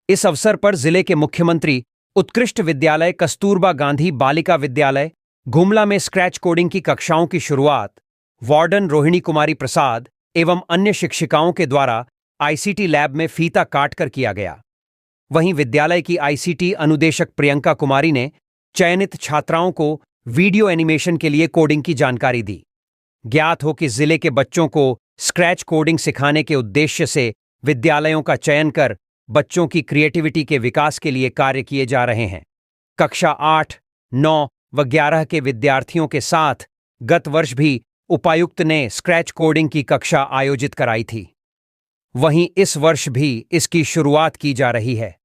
इस अवसर पर जिले के मुख्यमंत्री उत्कृष्ट विद्यालय कस्तूरबा गांधी बालिका विद्यालय गुमला में स्क्रैच कोडिंग की कक्षाओं की शुरुआत वार्डन रोहिणी कुमारी प्रसाद एवं अन्य शिक्षिकाओं के द्वारा आईसीटी लैब में फीता काटकर किया गया। वहीं विद्यालय की आईसीटी अनुदेशक प्रियंका कुमारी ने चयनित छात्राओं को वीडियो एनिमेशन के लिए कोडिंग की जानकारी दी। ज्ञात हो कि जिले के बच्चों को स्क्रैच कोडिंग सिखाने के उद्देश्य से विद्यालयों का चयन कर बच्चों की क्रिएटिविटी के विकास के लिए कार्य किए जा रहे हैं। कक्षा 8, 9 व 11 के विद्यार्थियों के साथ गत वर्ष भी उपायुक्त ने स्क्रैच कोडिंग की कक्षा आयोजित कराई थी। वहीं इस वर्ष भी इसकी शुरुआत की जा रही है।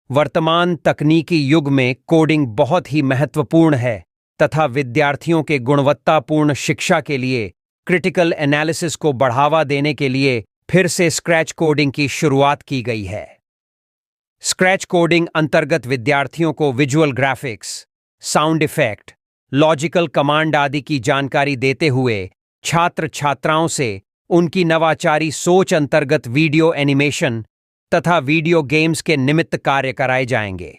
वर्तमान तकनीकी युग में कोडिंग बहुत ही महत्वपूर्ण है तथा विद्यार्थियों के गुणवत्तापूर्ण शिक्षा के लिए क्रिटिकल एनालिसिस को बढ़ावा देने के लिए फिर से स्क्रैच कोडिंग की शुरुआत की गई है। स्क्रैच कोडिंग अंतर्गत विद्यार्थियों को visual graphics, sound effect, logical command आदि की जानकारी देते हुए छात्र छात्राओं से उनकी नवाचारी सोच अंतर्गत वीडियो एनिमेशन तथा वीडियो गेम्स के निमित्त कार्य कराए जाएंगे।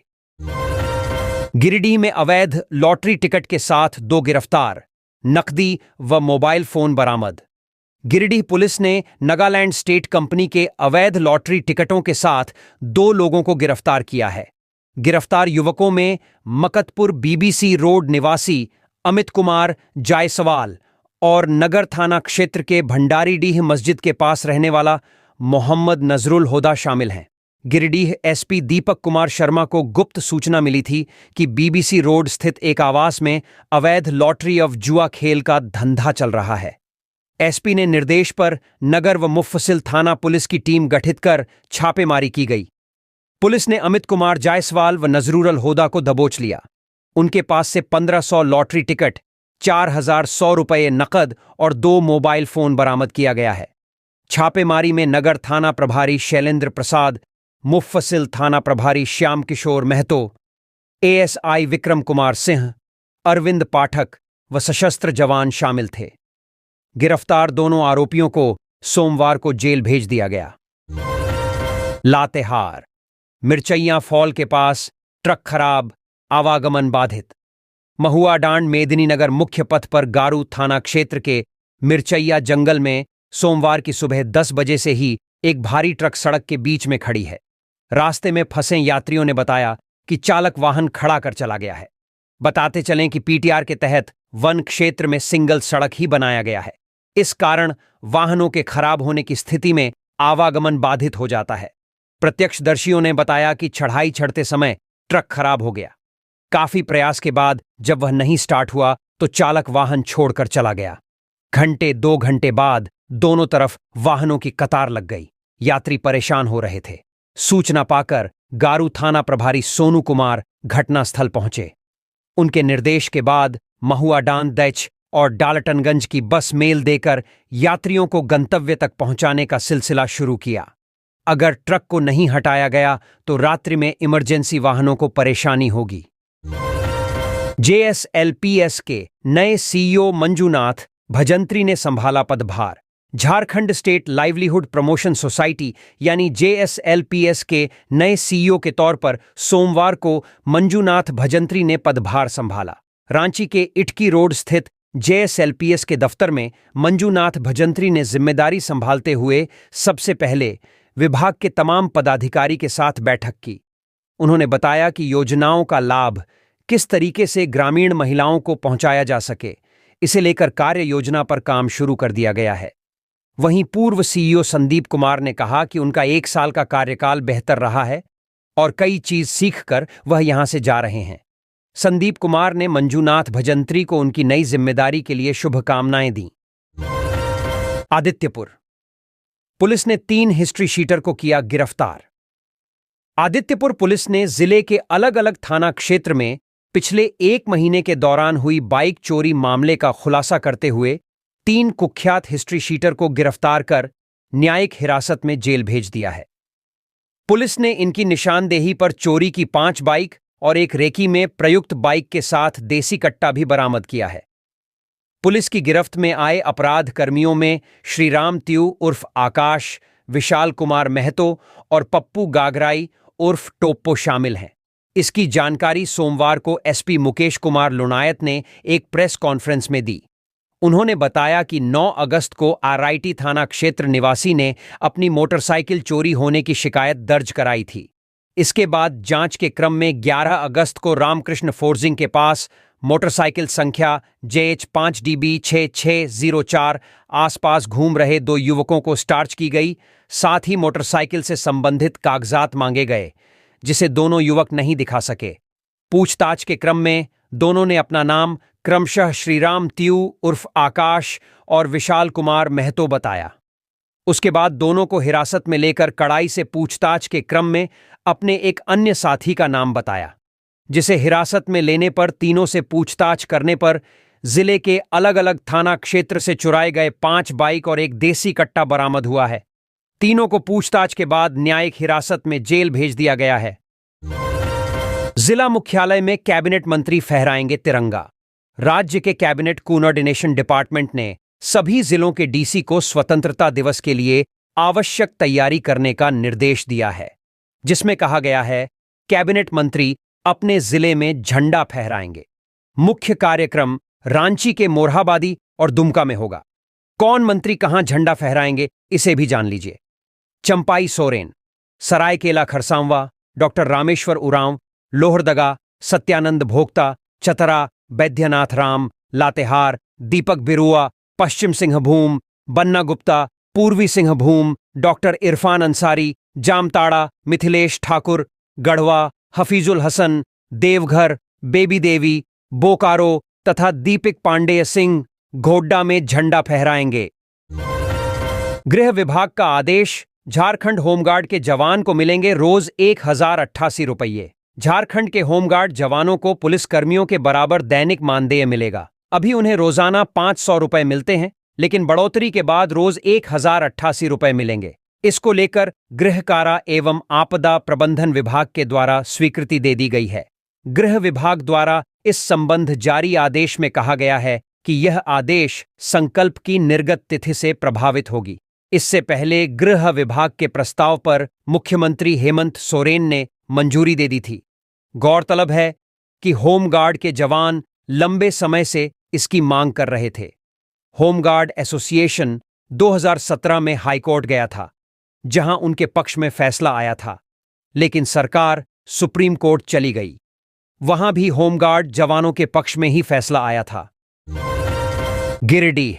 गिरिडीह में अवैध लॉटरी टिकट के साथ 2 गिरफ्तार, नकदी व मोबाइल फोन बरामद। गिरिडीह पुलिस ने नागालैंड स्टेट कंपनी के अवैध लॉटरी टिकटों के साथ 2 लोगों को गिरफ्तार किया है। गिरफ्तार युवकों में मकतपुर बीबीसी रोड निवासी अमित कुमार जायसवाल और नगर थाना क्षेत्र के भंडारीडीह मस्जिद के पास रहने वाला मोहम्मद नजरुल हुदा शामिल हैं। गिरिडीह एसपी दीपक कुमार शर्मा को गुप्त सूचना मिली थी कि बीबीसी रोड स्थित एक आवास में अवैध लॉटरी और जुआ खेल का धंधा चल रहा है। एसपी ने निर्देश पर नगर व मुफस्सिल थाना पुलिस की टीम गठित कर छापेमारी की गई। पुलिस ने अमित कुमार जायसवाल व नजरुल हुदा को दबोच लिया। उनके पास से 1500 लॉटरी टिकट, 4100 रुपये नकद और 2 मोबाइल फोन बरामद किया गया है। छापेमारी में नगर थाना प्रभारी शैलेंद्र प्रसाद, मुफस्सिल थाना प्रभारी श्याम किशोर महतो, एएसआई विक्रम कुमार सिंह, अरविंद पाठक व सशस्त्र जवान शामिल थे। गिरफ्तार दोनों आरोपियों को सोमवार को जेल भेज दिया गया। लातेहार मिर्चैया फॉल के पास ट्रक खराब, आवागमन बाधित। महुआ डांड मेदिनीनगर मुख्य पथ पर गारू थाना क्षेत्र के मिर्चैया जंगल में सोमवार की सुबह 10 बजे से ही एक भारी ट्रक सड़क के बीच में खड़ी है। रास्ते में फंसे यात्रियों ने बताया कि चालक वाहन खड़ा कर चला गया है। बताते चलें कि पीटीआर के तहत वन क्षेत्र में सिंगल सड़क ही बनाया गया है। इस कारण वाहनों के खराब होने की स्थिति में आवागमन बाधित हो जाता है। प्रत्यक्षदर्शियों ने बताया कि चढ़ाई चढ़ते समय ट्रक खराब हो गया। काफी प्रयास के बाद जब वह नहीं स्टार्ट हुआ तो चालक वाहन छोड़कर चला गया। 2 घंटे बाद दोनों तरफ वाहनों की कतार लग गई। यात्री परेशान हो रहे थे। सूचना पाकर गारू थाना प्रभारी सोनू कुमार घटनास्थल पहुंचे। उनके निर्देश के बाद महुआ डांड दैच और डाल्टनगंज की बस मेल देकर यात्रियों को गंतव्य तक पहुंचाने का सिलसिला शुरू किया। अगर ट्रक को नहीं हटाया गया तो रात्रि में इमरजेंसी वाहनों को परेशानी होगी। जेएसएलपीएस के नए सीईओ मंजूनाथ भजंत्री ने संभाला पदभार। Jharkhand state livelihood promotion society यानी जेएसएलपीएस के नए सीईओ के तौर पर सोमवार को मंजूनाथ भजंत्री ने पदभार संभाला। रांची के इटकी रोड स्थित जेएसएलपीएस के दफ्तर में मंजूनाथ भजंत्री ने जिम्मेदारी संभालते हुए सबसे पहले विभाग के तमाम पदाधिकारी के साथ बैठक की। उन्होंने बताया कि योजनाओं का लाभ किस तरीके से ग्रामीण महिलाओं को पहुंचाया जा सके, इसे लेकर कार्य योजना पर काम शुरू कर दिया गया है। वहीं पूर्व सीईओ संदीप कुमार ने कहा कि उनका 1 साल का कार्यकाल बेहतर रहा है और कई चीज सीखकर वह यहां से जा रहे हैं। संदीप कुमार ने मंजूनाथ भजंत्री को उनकी नई जिम्मेदारी के लिए शुभकामनाएं दी। आदित्यपुर पुलिस ने 3 हिस्ट्री शीटर को किया गिरफ्तार। आदित्यपुर पुलिस ने जिले के अलग अलग थाना क्षेत्र में पिछले 1 महीने के दौरान हुई बाइक चोरी मामले का खुलासा करते हुए 3 कुख्यात हिस्ट्री शीटर को गिरफ्तार कर न्यायिक हिरासत में जेल भेज दिया है। पुलिस ने इनकी निशानदेही पर चोरी की 5 बाइक और एक रेकी में प्रयुक्त बाइक के साथ देसी कट्टा भी बरामद किया है। पुलिस की गिरफ्त में आए अपराध कर्मियों में श्रीराम त्यू उर्फ आकाश, विशाल कुमार महतो और पप्पू गागराई उर्फ टोप्पो शामिल हैं। इसकी जानकारी सोमवार को एसपी मुकेश कुमार लुनायत ने एक प्रेस कॉन्फ्रेंस में दी। उन्होंने बताया कि 9 अगस्त को आरआईटी थाना क्षेत्र निवासी ने अपनी मोटरसाइकिल चोरी होने की शिकायत दर्ज कराई थी। इसके बाद जांच के क्रम में 11 अगस्त को रामकृष्ण फोर्जिंग के पास मोटरसाइकिल संख्या JH5DB6604 आसपास घूम रहे 2 युवकों को स्टार्च की गई। साथ ही मोटरसाइकिल से संबंधित कागजात मांगे गए, जिसे दोनों युवक नहीं दिखा सके। पूछताछ के क्रम में दोनों ने अपना नाम क्रमशः श्रीराम त्यू उर्फ आकाश और विशाल कुमार महतो बताया। उसके बाद दोनों को हिरासत में लेकर कड़ाई से पूछताछ के क्रम में अपने एक अन्य साथी का नाम बताया, जिसे हिरासत में लेने पर तीनों से पूछताछ करने पर जिले के अलग अलग थाना क्षेत्र से चुराए गए 5 बाइक और एक देसी कट्टा बरामद हुआ है। तीनों को पूछताछ के बाद न्यायिक हिरासत में जेल भेज दिया गया है। जिला मुख्यालय में कैबिनेट मंत्री फहराएंगे तिरंगा। राज्य के कैबिनेट कोऑर्डिनेशन डिपार्टमेंट ने सभी जिलों के डीसी को स्वतंत्रता दिवस के लिए आवश्यक तैयारी करने का निर्देश दिया है, जिसमें कहा गया है कैबिनेट मंत्री अपने जिले में झंडा फहराएंगे। मुख्य कार्यक्रम रांची के मोरहाबादी और दुमका में होगा। कौन मंत्री कहां झंडा फहराएंगे, इसे भी जान लीजिए। चंपाई सोरेन, सरायकेला खरसांवा, डॉक्टर रामेश्वर उरांव, लोहरदगा, सत्यानंद भोक्ता, चतरा, बैद्यनाथ राम, लातेहार, दीपक बिरुआ, पश्चिम सिंहभूम, बन्ना गुप्ता, पूर्वी सिंहभूम, डॉक्टर इरफान अंसारी, जामताड़ा, मिथिलेश ठाकुर, गढ़वा, हफीजुल हसन, देवघर, बेबी देवी, बोकारो तथा दीपक पांडेय सिंह घोड्डा में झंडा फहराएंगे। गृह विभाग का आदेश, झारखंड होमगार्ड के जवान को मिलेंगे रोज 1088 रुपये। झारखंड के होमगार्ड जवानों को पुलिसकर्मियों के बराबर दैनिक मानदेय मिलेगा। अभी उन्हें रोजाना 500 रुपये मिलते हैं, लेकिन बढ़ोतरी के बाद रोज 1088 रुपये मिलेंगे। इसको लेकर गृह कारा एवं आपदा प्रबंधन विभाग के द्वारा स्वीकृति दे दी गई है। गृह विभाग द्वारा इस संबंध जारी आदेश में कहा गया है कि यह आदेश संकल्प की निर्गत तिथि से प्रभावित होगी। इससे पहले गृह विभाग के प्रस्ताव पर मुख्यमंत्री हेमंत सोरेन ने मंजूरी दे दी थी। गौरतलब है कि होमगार्ड के जवान लंबे समय से इसकी मांग कर रहे थे। होमगार्ड एसोसिएशन 2017 में हाईकोर्ट गया था, जहां उनके पक्ष में फैसला आया था, लेकिन सरकार सुप्रीम कोर्ट चली गई। वहां भी होमगार्ड जवानों के पक्ष में ही फैसला आया था। गिरिडीह,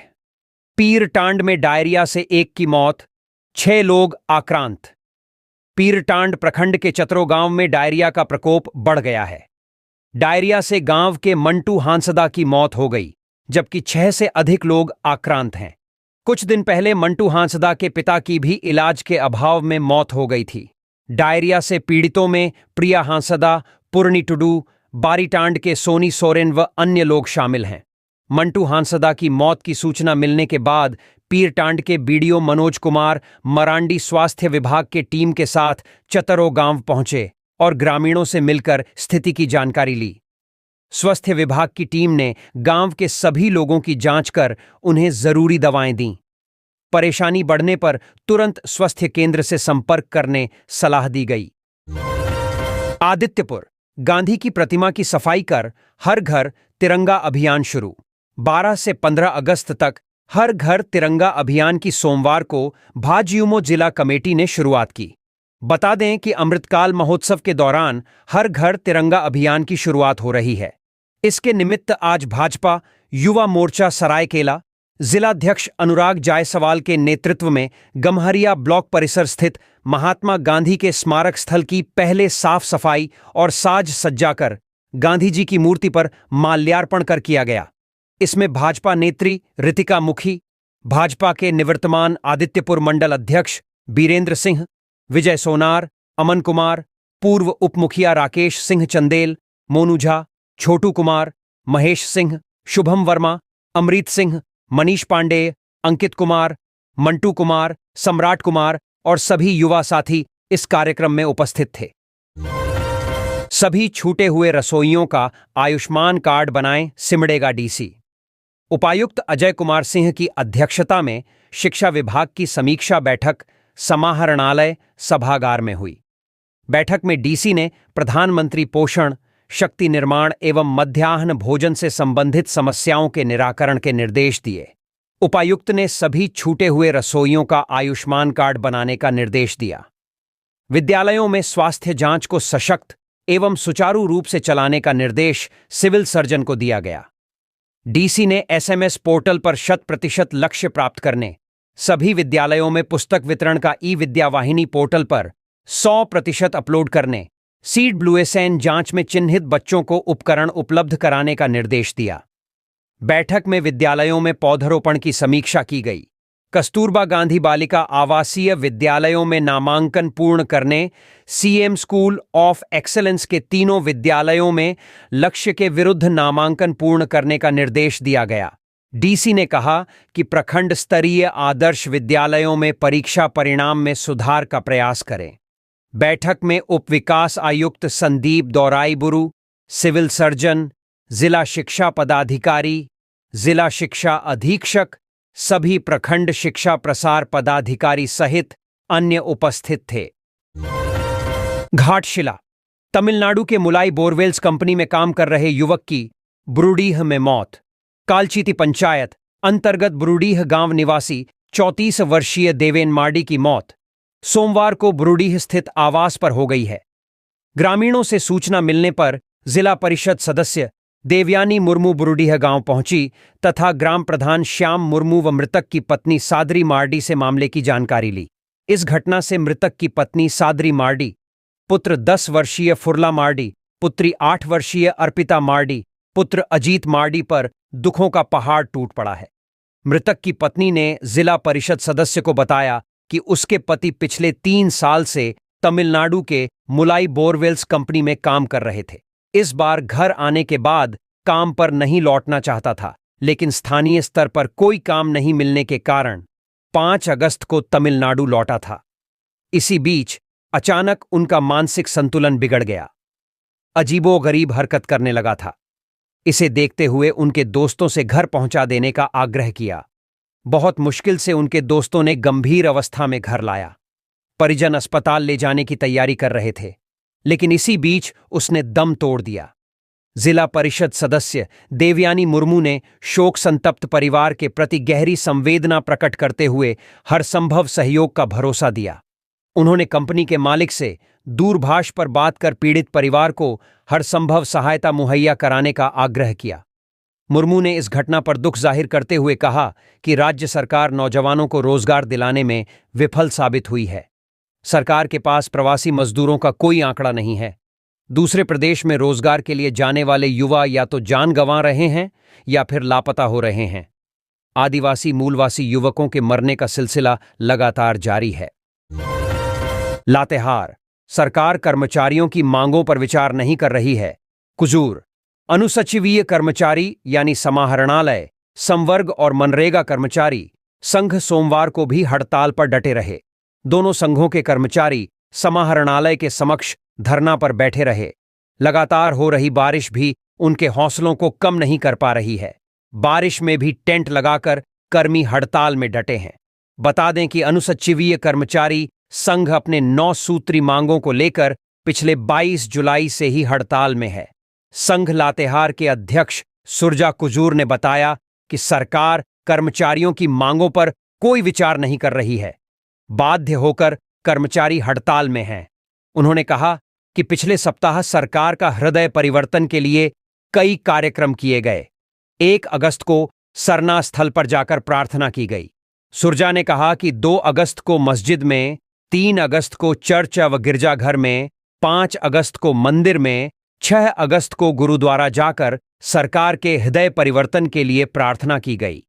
पीरटांड में डायरिया से 1 की मौत, 6 लोग आक्रांत। पीरटांड प्रखंड के चतरो गांव में डायरिया का प्रकोप बढ़ गया है। डायरिया से गांव के मंटू हांसदा की मौत हो गई, जबकि 6 से अधिक लोग आक्रांत हैं। कुछ दिन पहले मंटू हांसदा के पिता की भी इलाज के अभाव में मौत हो गई थी। डायरिया से पीड़ितों में प्रिया हांसदा, पूर्णी टुडू, बारीटांड के सोनी सोरेन व अन्य लोग शामिल हैं। मंटू हांसदा की मौत की सूचना मिलने के बाद पीरटांड के बीडीओ मनोज कुमार मरांडी स्वास्थ्य विभाग के टीम के साथ चतरो गांव पहुंचे और ग्रामीणों से मिलकर स्थिति की जानकारी ली। स्वास्थ्य विभाग की टीम ने गांव के सभी लोगों की जांच कर उन्हें जरूरी दवाएं दीं। परेशानी बढ़ने पर तुरंत स्वास्थ्य केंद्र से संपर्क करने सलाह दी गई। आदित्यपुर, गांधी की प्रतिमा की सफाई कर हर घर तिरंगा अभियान शुरू। 12 से 15 अगस्त तक हर घर तिरंगा अभियान की सोमवार को भाजयुमो जिला कमेटी ने शुरुआत की। बता दें कि अमृतकाल महोत्सव के दौरान हर घर तिरंगा अभियान की शुरुआत हो रही है। इसके निमित्त आज भाजपा युवा मोर्चा सरायकेला जिलाध्यक्ष अनुराग जायसवाल के नेतृत्व में गम्हरिया ब्लॉक परिसर स्थित महात्मा गांधी के स्मारक स्थल की पहले साफ सफाई और साज सज्जा कर गांधी जी की मूर्ति पर माल्यार्पण कर किया गया। इसमें भाजपा नेत्री रितिका मुखी, भाजपा के निवर्तमान आदित्यपुर मंडल अध्यक्ष बीरेंद्र सिंह, विजय सोनार, अमन कुमार, पूर्व उपमुखिया राकेश सिंह चंदेल, मोनू झा, छोटू कुमार, महेश सिंह, शुभम वर्मा, अमृत सिंह, मनीष पांडेय, अंकित कुमार, मंटू कुमार, सम्राट कुमार और सभी युवा साथी इस कार्यक्रम में उपस्थित थे। सभी छूटे हुए रसोइयों का आयुष्मान कार्ड बनाएं, सिमडेगा डीसी। उपायुक्त अजय कुमार सिंह की अध्यक्षता में शिक्षा विभाग की समीक्षा बैठक समाहरणालय सभागार में हुई। बैठक में डीसी ने प्रधानमंत्री पोषण, शक्ति निर्माण एवं मध्याह्न भोजन से संबंधित समस्याओं के निराकरण के निर्देश दिए। उपायुक्त ने सभी छूटे हुए रसोइयों का आयुष्मान कार्ड बनाने का निर्देश दिया। विद्यालयों में स्वास्थ्य जांच को सशक्त एवं सुचारू रूप से चलाने का निर्देश सिविल सर्जन को दिया गया। डीसी ने एसएमएस पोर्टल पर 100% लक्ष्य प्राप्त करने, सभी विद्यालयों में पुस्तक वितरण का ई-विद्या वाहिनी पोर्टल पर 100% अपलोड करने, सीड ब्लूएसएन जांच में चिन्हित बच्चों को उपकरण उपलब्ध कराने का निर्देश दिया। बैठक में विद्यालयों में पौधरोपण की समीक्षा की गई। कस्तूरबा गांधी बालिका आवासीय विद्यालयों में नामांकन पूर्ण करने, सीएम स्कूल ऑफ एक्सेलेंस के तीनों विद्यालयों में लक्ष्य के विरुद्ध नामांकन पूर्ण करने का निर्देश दिया गया। डीसी ने कहा कि प्रखंड स्तरीय आदर्श विद्यालयों में परीक्षा परिणाम में सुधार का प्रयास करें। बैठक में उप विकास आयुक्त संदीप दौराईबुरु, सिविल सर्जन, जिला शिक्षा पदाधिकारी, जिला शिक्षा अधीक्षक, सभी प्रखंड शिक्षा प्रसार पदाधिकारी सहित अन्य उपस्थित थे। घाटशिला। तमिलनाडु के मुलाई बोरवेल्स कंपनी में काम कर रहे युवक की ब्रूडीह में मौत। कालचीती पंचायत अंतर्गत ब्रूडीह गांव निवासी 34 वर्षीय देवेन मार्डी की मौत सोमवार को ब्रूडीह स्थित आवास पर हो गई है। ग्रामीणों से सूचना मिलने पर जिला परिषद सदस्य देवयानी मुर्मू ब्रूडीह गांव पहुंची तथा ग्राम प्रधान श्याम मुर्मू व मृतक की पत्नी सादरी मार्डी से मामले की जानकारी ली। इस घटना से मृतक की पत्नी सादरी मार्डी, पुत्र 10 वर्षीय फुरला मार्डी, पुत्री 8 वर्षीय अर्पिता मार्डी, पुत्र अजीत मार्डी पर दुखों का पहाड़ टूट पड़ा है। मृतक की पत्नी ने जिला परिषद सदस्य को बताया कि उसके पति पिछले 3 साल से तमिलनाडु के मुलाई बोरवेल्स कंपनी में काम कर रहे थे। इस बार घर आने के बाद काम पर नहीं लौटना चाहता था, लेकिन स्थानीय स्तर पर कोई काम नहीं मिलने के कारण 5 अगस्त को तमिलनाडु लौटा था। इसी बीच अचानक उनका मानसिक संतुलन बिगड़ गया, अजीबोगरीब हरकत करने लगा था। इसे देखते हुए उनके दोस्तों से घर पहुंचा देने का आग्रह किया। बहुत मुश्किल से उनके दोस्तों ने गंभीर अवस्था में घर लाया। परिजन अस्पताल ले जाने की तैयारी कर रहे थे, लेकिन इसी बीच उसने दम तोड़ दिया। जिला परिषद सदस्य देवयानी मुर्मू ने शोक संतप्त परिवार के प्रति गहरी संवेदना प्रकट करते हुए हर संभव सहयोग का भरोसा दिया। उन्होंने कंपनी के मालिक से दूरभाष पर बात कर पीड़ित परिवार को हर संभव सहायता मुहैया कराने का आग्रह किया। मुर्मू ने इस घटना पर दुख जाहिर करते हुए कहा कि राज्य सरकार नौजवानों को रोजगार दिलाने में विफल साबित हुई है। सरकार के पास प्रवासी मजदूरों का कोई आंकड़ा नहीं है। दूसरे प्रदेश में रोजगार के लिए जाने वाले युवा या तो जान गंवा रहे हैं या फिर लापता हो रहे हैं। आदिवासी मूलवासी युवकों के मरने का सिलसिला लगातार जारी है। लातेहार। सरकार कर्मचारियों की मांगों पर विचार नहीं कर रही है। कुजूर। अनुसचिवीय कर्मचारी यानी समाहरणालय, संवर्ग और मनरेगा कर्मचारी संघ सोमवार को भी हड़ताल पर डटे रहे। दोनों संघों के कर्मचारी समाहरणालय के समक्ष धरना पर बैठे रहे। लगातार हो रही बारिश भी उनके हौसलों को कम नहीं कर पा रही है। बारिश में भी टेंट लगाकर कर्मी हड़ताल में डटे हैं। बता दें कि अनुसचिवीय कर्मचारी संघ अपने 9 सूत्री मांगों को लेकर पिछले 22 जुलाई से ही हड़ताल में है। संघ लातेहार के अध्यक्ष सुरजा कुजूर ने बताया कि सरकार कर्मचारियों की मांगों पर कोई विचार नहीं कर रही है। बाध्य होकर कर्मचारी हड़ताल में हैं। उन्होंने कहा कि पिछले सप्ताह सरकार का हृदय परिवर्तन के लिए कई कार्यक्रम किए गए। 1 अगस्त को सरना स्थल पर जाकर प्रार्थना की गई। सुरजा ने कहा कि 2 अगस्त को मस्जिद में, 3 अगस्त को चर्च व गिरजाघर में, 5 अगस्त को मंदिर में, 6 अगस्त को गुरुद्वारा जाकर सरकार के हृदय परिवर्तन के लिए प्रार्थना की गई,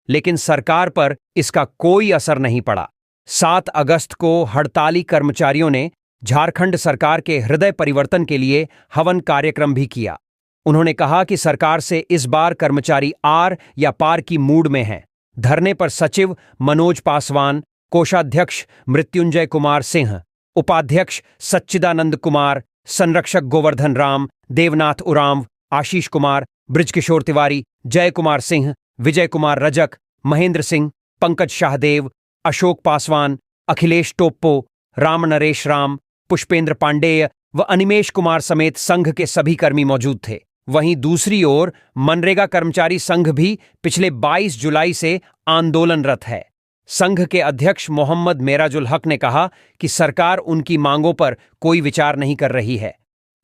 लेकिन सरकार पर इसका कोई असर नहीं पड़ा। 7 अगस्त को हड़ताली कर्मचारियों ने झारखंड सरकार के हृदय परिवर्तन के लिए हवन कार्यक्रम भी किया। उन्होंने कहा कि सरकार से इस बार कर्मचारी आर या पार की मूड में हैं। धरने पर सचिव मनोज पासवान, कोषाध्यक्ष मृत्युंजय कुमार सिंह, उपाध्यक्ष सच्चिदानंद कुमार, संरक्षक गोवर्धन राम, देवनाथ उरांव, आशीष कुमार, बृजकिशोर तिवारी, जय कुमार सिंह, विजय कुमार रजक, महेंद्र सिंह, पंकज शाहदेव, अशोक पासवान, अखिलेश टोप्पो, राम नरेश राम, पुष्पेंद्र पांडेय व अनिमेश कुमार समेत संघ के सभी कर्मी मौजूद थे। वहीं दूसरी ओर मनरेगा कर्मचारी संघ भी पिछले 22 जुलाई से आंदोलनरत है। संघ के अध्यक्ष मोहम्मद मेराजुल हक ने कहा कि सरकार उनकी मांगों पर कोई विचार नहीं कर रही है।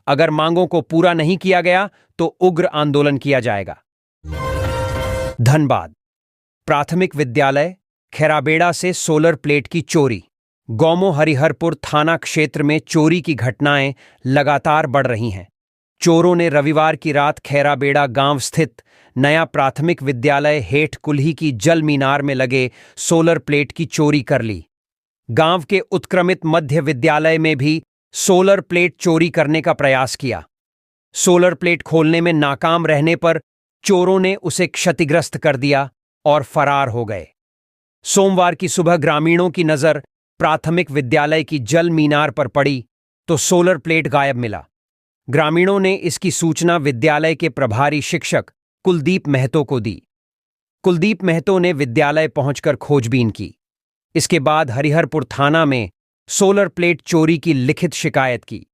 अगर मांगों को पूरा नहीं किया गया तो उग्र आंदोलन किया जाएगा। धनबाद प्राथमिक विद्यालय खैराबेड़ा से सोलर प्लेट की चोरी। गौमो हरिहरपुर थाना क्षेत्र में चोरी की घटनाएं लगातार बढ़ रही हैं। चोरों ने रविवार की रात खैराबेड़ा गांव स्थित नया प्राथमिक विद्यालय हेठ कुल्ही की जल मीनार में लगे सोलर प्लेट की चोरी कर ली। गांव के उत्क्रमित मध्य विद्यालय में भी सोलर प्लेट चोरी करने का प्रयास किया। सोलर प्लेट खोलने में नाकाम रहने पर चोरों ने उसे क्षतिग्रस्त कर दिया और फरार हो गए। सोमवार की सुबह ग्रामीणों की नजर प्राथमिक विद्यालय की जल मीनार पर पड़ी तो सोलर प्लेट गायब मिला। ग्रामीणों ने इसकी सूचना विद्यालय के प्रभारी शिक्षक कुलदीप महतो को दी। कुलदीप महतो ने विद्यालय पहुंचकर खोजबीन की। इसके बाद हरिहरपुर थाना में सोलर प्लेट चोरी की लिखित शिकायत की।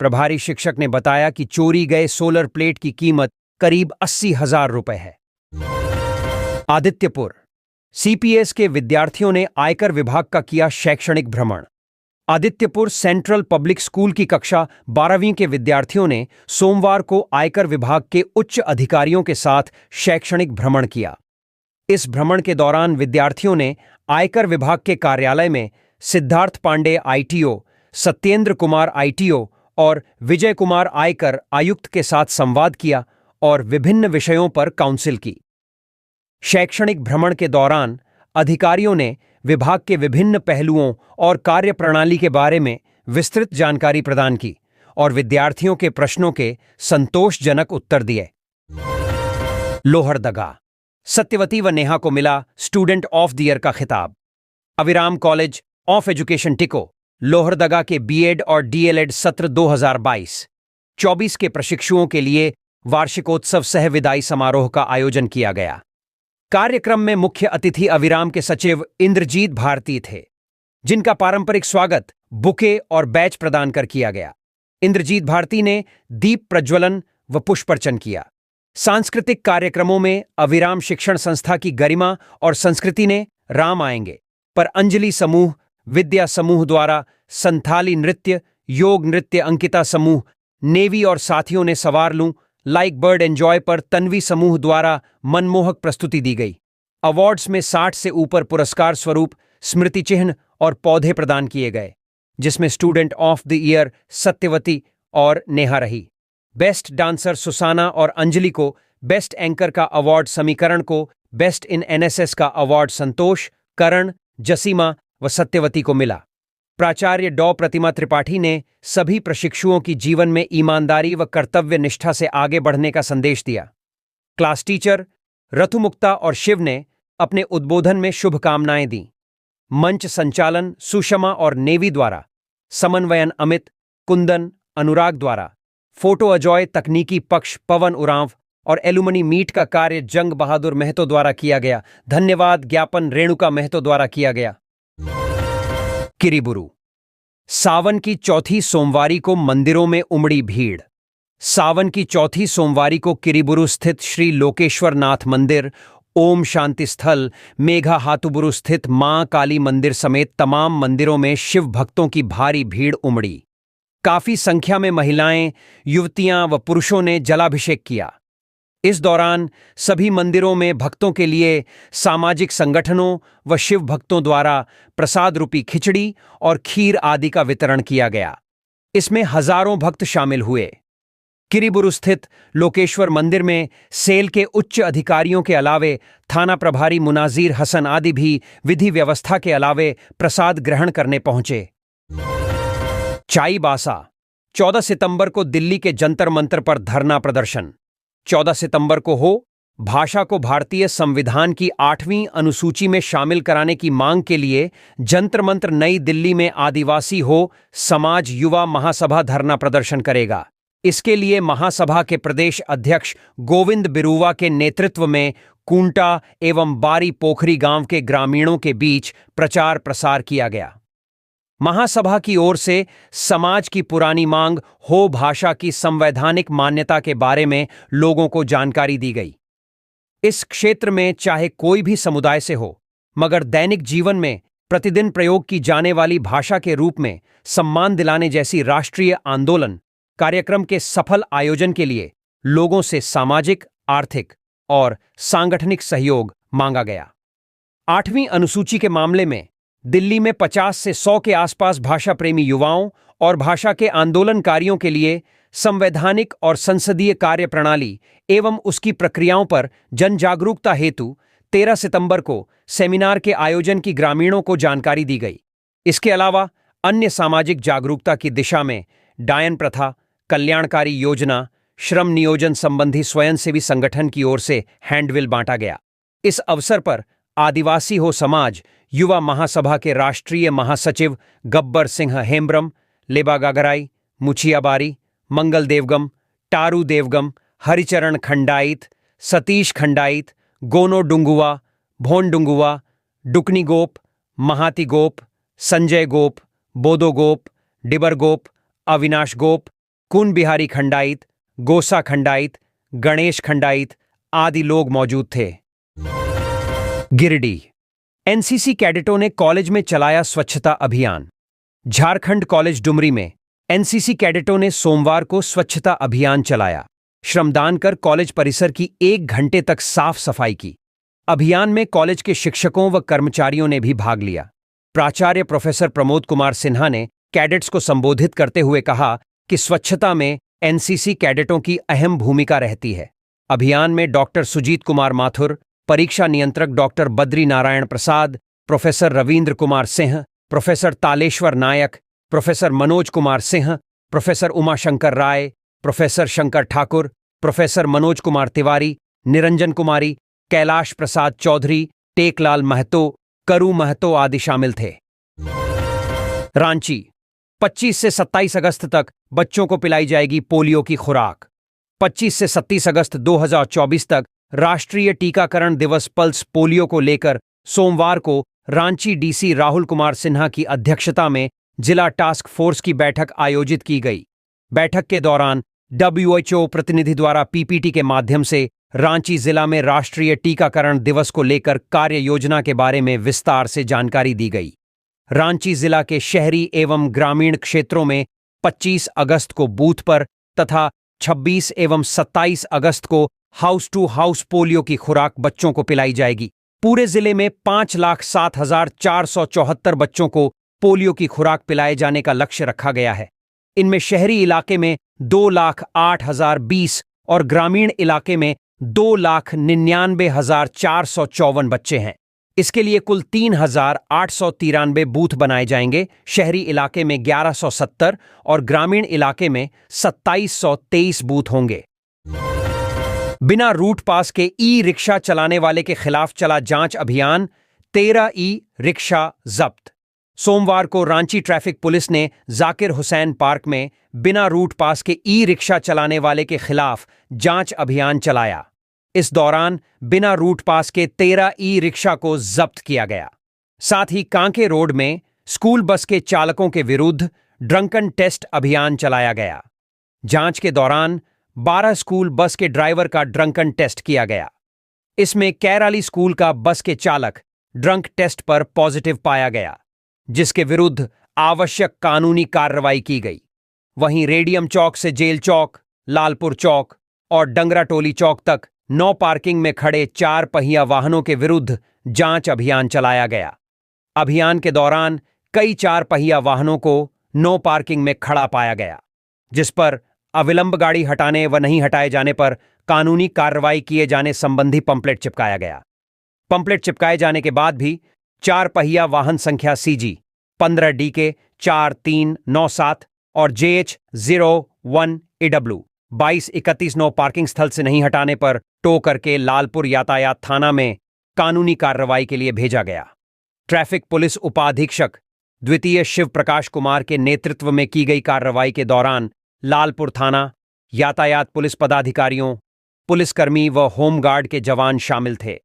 प्रभारी शिक्षक ने बताया कि चोरी गए सोलर प्लेट की कीमत करीब 80,000 रुपए है। आदित्यपुर सीपीएस के विद्यार्थियों ने आयकर विभाग का किया शैक्षणिक भ्रमण। आदित्यपुर सेंट्रल पब्लिक स्कूल की कक्षा 12वीं के विद्यार्थियों ने सोमवार को आयकर विभाग के उच्च अधिकारियों के साथ शैक्षणिक भ्रमण किया। इस भ्रमण के दौरान विद्यार्थियों ने आयकर विभाग के कार्यालय में सिद्धार्थ पांडे आईटीओ, सत्येंद्र कुमार आईटीओ और विजय कुमार आयकर आयुक्त के साथ संवाद किया और विभिन्न विषयों पर काउंसिल की। शैक्षणिक भ्रमण के दौरान अधिकारियों ने विभाग के विभिन्न पहलुओं और कार्यप्रणाली के बारे में विस्तृत जानकारी प्रदान की और विद्यार्थियों के प्रश्नों के संतोषजनक उत्तर दिए। लोहरदगा सत्यवती व नेहा को मिला स्टूडेंट ऑफ द ईयर का खिताब। अविराम कॉलेज ऑफ एजुकेशन टिको लोहरदगा के बीएड और डीएलएड सत्र 2022-24 के प्रशिक्षुओं के लिए वार्षिकोत्सव सह विदाई समारोह का आयोजन किया गया। कार्यक्रम में मुख्य अतिथि अविराम के सचिव इंद्रजीत भारती थे, जिनका पारंपरिक स्वागत बुके और बैच प्रदान कर किया गया। इंद्रजीत भारती ने दीप प्रज्वलन व पुष्पार्चन किया। सांस्कृतिक कार्यक्रमों में अविराम शिक्षण संस्था की गरिमा और संस्कृति ने राम आएंगे पर अंजलि समूह, विद्या समूह द्वारा संथाली नृत्य, योग नृत्य अंकिता समूह, नेवी और साथियों ने सवार लूं, लाइक बर्ड एंजॉय पर तन्वी समूह द्वारा मनमोहक प्रस्तुति दी गई। अवार्ड्स में 60 से ऊपर पुरस्कार स्वरूप स्मृति चिन्ह और पौधे प्रदान किए गए, जिसमें student of the year Satyavati और नेहा रही। बेस्ट डांसर सुसाना और अंजलि को, बेस्ट एंकर का अवार्ड समीकरण को, बेस्ट इन एनएसएस का अवार्ड संतोष, करण, जसीमा व सत्यवती को मिला। प्राचार्य डॉ प्रतिमा त्रिपाठी ने सभी प्रशिक्षुओं की जीवन में ईमानदारी व कर्तव्य निष्ठा से आगे बढ़ने का संदेश दिया। क्लास टीचर रथुमुक्ता और शिव ने अपने उद्बोधन में शुभकामनाएं दी। मंच संचालन सुषमा और नेवी द्वारा, समन्वयन अमित, कुंदन, अनुराग द्वारा, फोटो अजॉय तकनीकी पक्ष पवन उरांव और एलुमनी मीट का कार्य जंग बहादुर महतो द्वारा किया गया। धन्यवाद ज्ञापन रेणुका महतो द्वारा किया गया। किरीबुरू सावन की चौथी सोमवारी को मंदिरों में उमड़ी भीड़। सावन की चौथी सोमवारी को किरीबुरू स्थित श्री लोकेश्वर नाथ मंदिर, ओम शांति स्थल, मेघा हाथुबुरू स्थित मां काली मंदिर समेत तमाम मंदिरों में शिव भक्तों की भारी भीड़ उमड़ी। काफी संख्या में महिलाएं, युवतियां व पुरुषों ने जलाभिषेक किया। इस दौरान सभी मंदिरों में भक्तों के लिए सामाजिक संगठनों व शिव भक्तों द्वारा प्रसाद रूपी खिचड़ी और खीर आदि का वितरण किया गया। इसमें हजारों भक्त शामिल हुए। किरीबुरू स्थित लोकेश्वर मंदिर में सेल के उच्च अधिकारियों के अलावे थाना प्रभारी मुनाजीर हसन आदि भी विधि व्यवस्था के अलावे प्रसाद ग्रहण करने पहुंचे। चाईबासा 14 सितंबर को दिल्ली के जंतर मंतर पर धरना प्रदर्शन। 14 सितंबर को हो भाषा को भारतीय संविधान की 8वीं अनुसूची में शामिल कराने की मांग के लिए जंतर मंतर नई दिल्ली में आदिवासी हो समाज युवा महासभा धरना प्रदर्शन करेगा। इसके लिए महासभा के प्रदेश अध्यक्ष गोविंद बिरुवा के नेतृत्व में कुंटा एवं बारी पोखरी गांव के ग्रामीणों के बीच प्रचार प्रसार किया गया। महासभा की ओर से समाज की पुरानी मांग हो भाषा की संवैधानिक मान्यता के बारे में लोगों को जानकारी दी गई। इस क्षेत्र में चाहे कोई भी समुदाय से हो, मगर दैनिक जीवन में प्रतिदिन प्रयोग की जाने वाली भाषा के रूप में सम्मान दिलाने जैसी राष्ट्रीय आंदोलन कार्यक्रम के सफल आयोजन के लिए लोगों से सामाजिक, आर्थिक और सांगठनिक सहयोग मांगा गया। 8वीं अनुसूची के मामले में दिल्ली में 50 से 100 के आसपास भाषा प्रेमी युवाओं और भाषा के आंदोलनकारियों के लिए संवैधानिक और संसदीय कार्य प्रणाली एवं उसकी प्रक्रियाओं पर जन जागरूकता हेतु 13 सितंबर को सेमिनार के आयोजन की ग्रामीणों को जानकारी दी गई। इसके अलावा अन्य सामाजिक जागरूकता की दिशा में डायन प्रथा, कल्याणकारी योजना, श्रम नियोजन संबंधी स्वयंसेवी संगठन की ओर से हैंडबिल बांटा गया। इस अवसर पर आदिवासी हो समाज युवा महासभा के राष्ट्रीय महासचिव गब्बर सिंह हेम्ब्रम, लेबा गागराई, मुछिया बारी, मंगल देवगम, टारू देवगम, हरिचरण खंडाइत, सतीश खंडाइत, गोनो डुंगुआ, भोन डुंगुआ, डुकनी गोप, महाती गोप, संजय गोप, बोदो गोप, डिबर गोप, अविनाश गोप, कुन बिहारी खंडाइत, गोसा खंडाइत, गणेश खंडाइत आदि लोग मौजूद थे। गिरिडीह एनसीसी कैडेटों ने कॉलेज में चलाया स्वच्छता अभियान। झारखंड कॉलेज डुमरी में एनसीसी कैडेटों ने सोमवार को स्वच्छता अभियान चलाया। श्रमदान कर कॉलेज परिसर की 1 घंटे तक साफ सफाई की। अभियान में कॉलेज के शिक्षकों व कर्मचारियों ने भी भाग लिया। प्राचार्य प्रोफेसर प्रमोद कुमार सिन्हा ने कैडेट्स को संबोधित करते हुए कहा कि स्वच्छता में एनसीसी कैडेटों की अहम भूमिका रहती है। अभियान में डॉक्टर सुजीत कुमार माथुर, परीक्षा नियंत्रक doctor Badri Narayan Prasad, professor Ravindra Kumar Singh, professor Taleshwar नायक, प्रोफेसर मनोज कुमार सिंह, प्रोफेसर उमाशंकर राय, प्रोफेसर शंकर ठाकुर, प्रोफेसर मनोज कुमार तिवारी, निरंजन कुमारी, कैलाश प्रसाद चौधरी, टेकलाल महतो, करू महतो आदि शामिल थे। रांची 25 से 27 अगस्त तक बच्चों को पिलाई जाएगी पोलियो की खुराक। 25 से 27 अगस्त 2024 तक राष्ट्रीय टीकाकरण दिवस पल्स पोलियो को लेकर सोमवार को रांची डीसी राहुल कुमार सिन्हा की अध्यक्षता में जिला टास्क फोर्स की बैठक आयोजित की गई। बैठक के दौरान WHO प्रतिनिधि द्वारा पीपीटी के माध्यम से रांची जिला में राष्ट्रीय टीकाकरण दिवस को लेकर कार्य योजना के बारे में विस्तार से जानकारी दी गई। रांची जिला के शहरी एवं ग्रामीण क्षेत्रों में 25 अगस्त को बूथ पर तथा 26 एवं 27 अगस्त को हाउस टू हाउस पोलियो की खुराक बच्चों को पिलाई जाएगी। पूरे जिले में 5,07,474 बच्चों को पोलियो की खुराक पिलाए जाने का लक्ष्य रखा गया है। इनमें शहरी इलाके में 2,08,020 और ग्रामीण इलाके में 2,99,454 बच्चे हैं। इसके लिए कुल 3,893 बूथ बनाए जाएंगे। शहरी इलाके में 1,170 और ग्रामीण इलाके में 2,723 बूथ होंगे। बिना रूट पास के ई रिक्शा चलाने वाले के खिलाफ चला जांच अभियान, 13 ई रिक्शा जब्त। सोमवार को रांची ट्रैफिक पुलिस ने जाकिर हुसैन पार्क में बिना रूट पास के ई रिक्शा चलाने वाले के खिलाफ जांच अभियान चलाया। इस दौरान बिना रूट पास के 13 ई रिक्शा को जब्त किया गया। साथ ही कांके रोड में स्कूल बस के चालकों के विरुद्ध ड्रंकन टेस्ट अभियान चलाया गया। जांच के दौरान 12 स्कूल बस के ड्राइवर का ड्रंकन टेस्ट किया गया। इसमें कैराली स्कूल का बस के चालक ड्रंक टेस्ट पर पॉजिटिव पाया गया, जिसके विरुद्ध आवश्यक कानूनी कार्रवाई की गई। वहीं रेडियम चौक से जेल चौक, लालपुर चौक और डंगराटोली चौक तक नो पार्किंग में खड़े 4 पहिया वाहनों के विरुद्ध जांच अभियान चलाया गया। अभियान के दौरान कई 4 पहिया वाहनों को नो पार्किंग में खड़ा पाया गया, जिस पर अविलंब गाड़ी हटाने व नहीं हटाए जाने पर कानूनी कार्रवाई किए जाने संबंधी पंपलेट चिपकाया गया। पंपलेट चिपकाए जाने के बाद भी 4 पहिया वाहन संख्या CG 15DK 4397 और JH01 EW 2231 नो पार्किंग स्थल से नहीं हटाने पर टो करके लालपुर यातायात थाना में कानूनी कार्रवाई के लिए भेजा गया। ट्रैफिक पुलिस उपाधीक्षक द्वितीय शिव प्रकाश कुमार के नेतृत्व में की गई कार्रवाई के दौरान लालपुर थाना, यातायात पुलिस पदाधिकारियों, पुलिसकर्मी व होमगार्ड के जवान शामिल थे।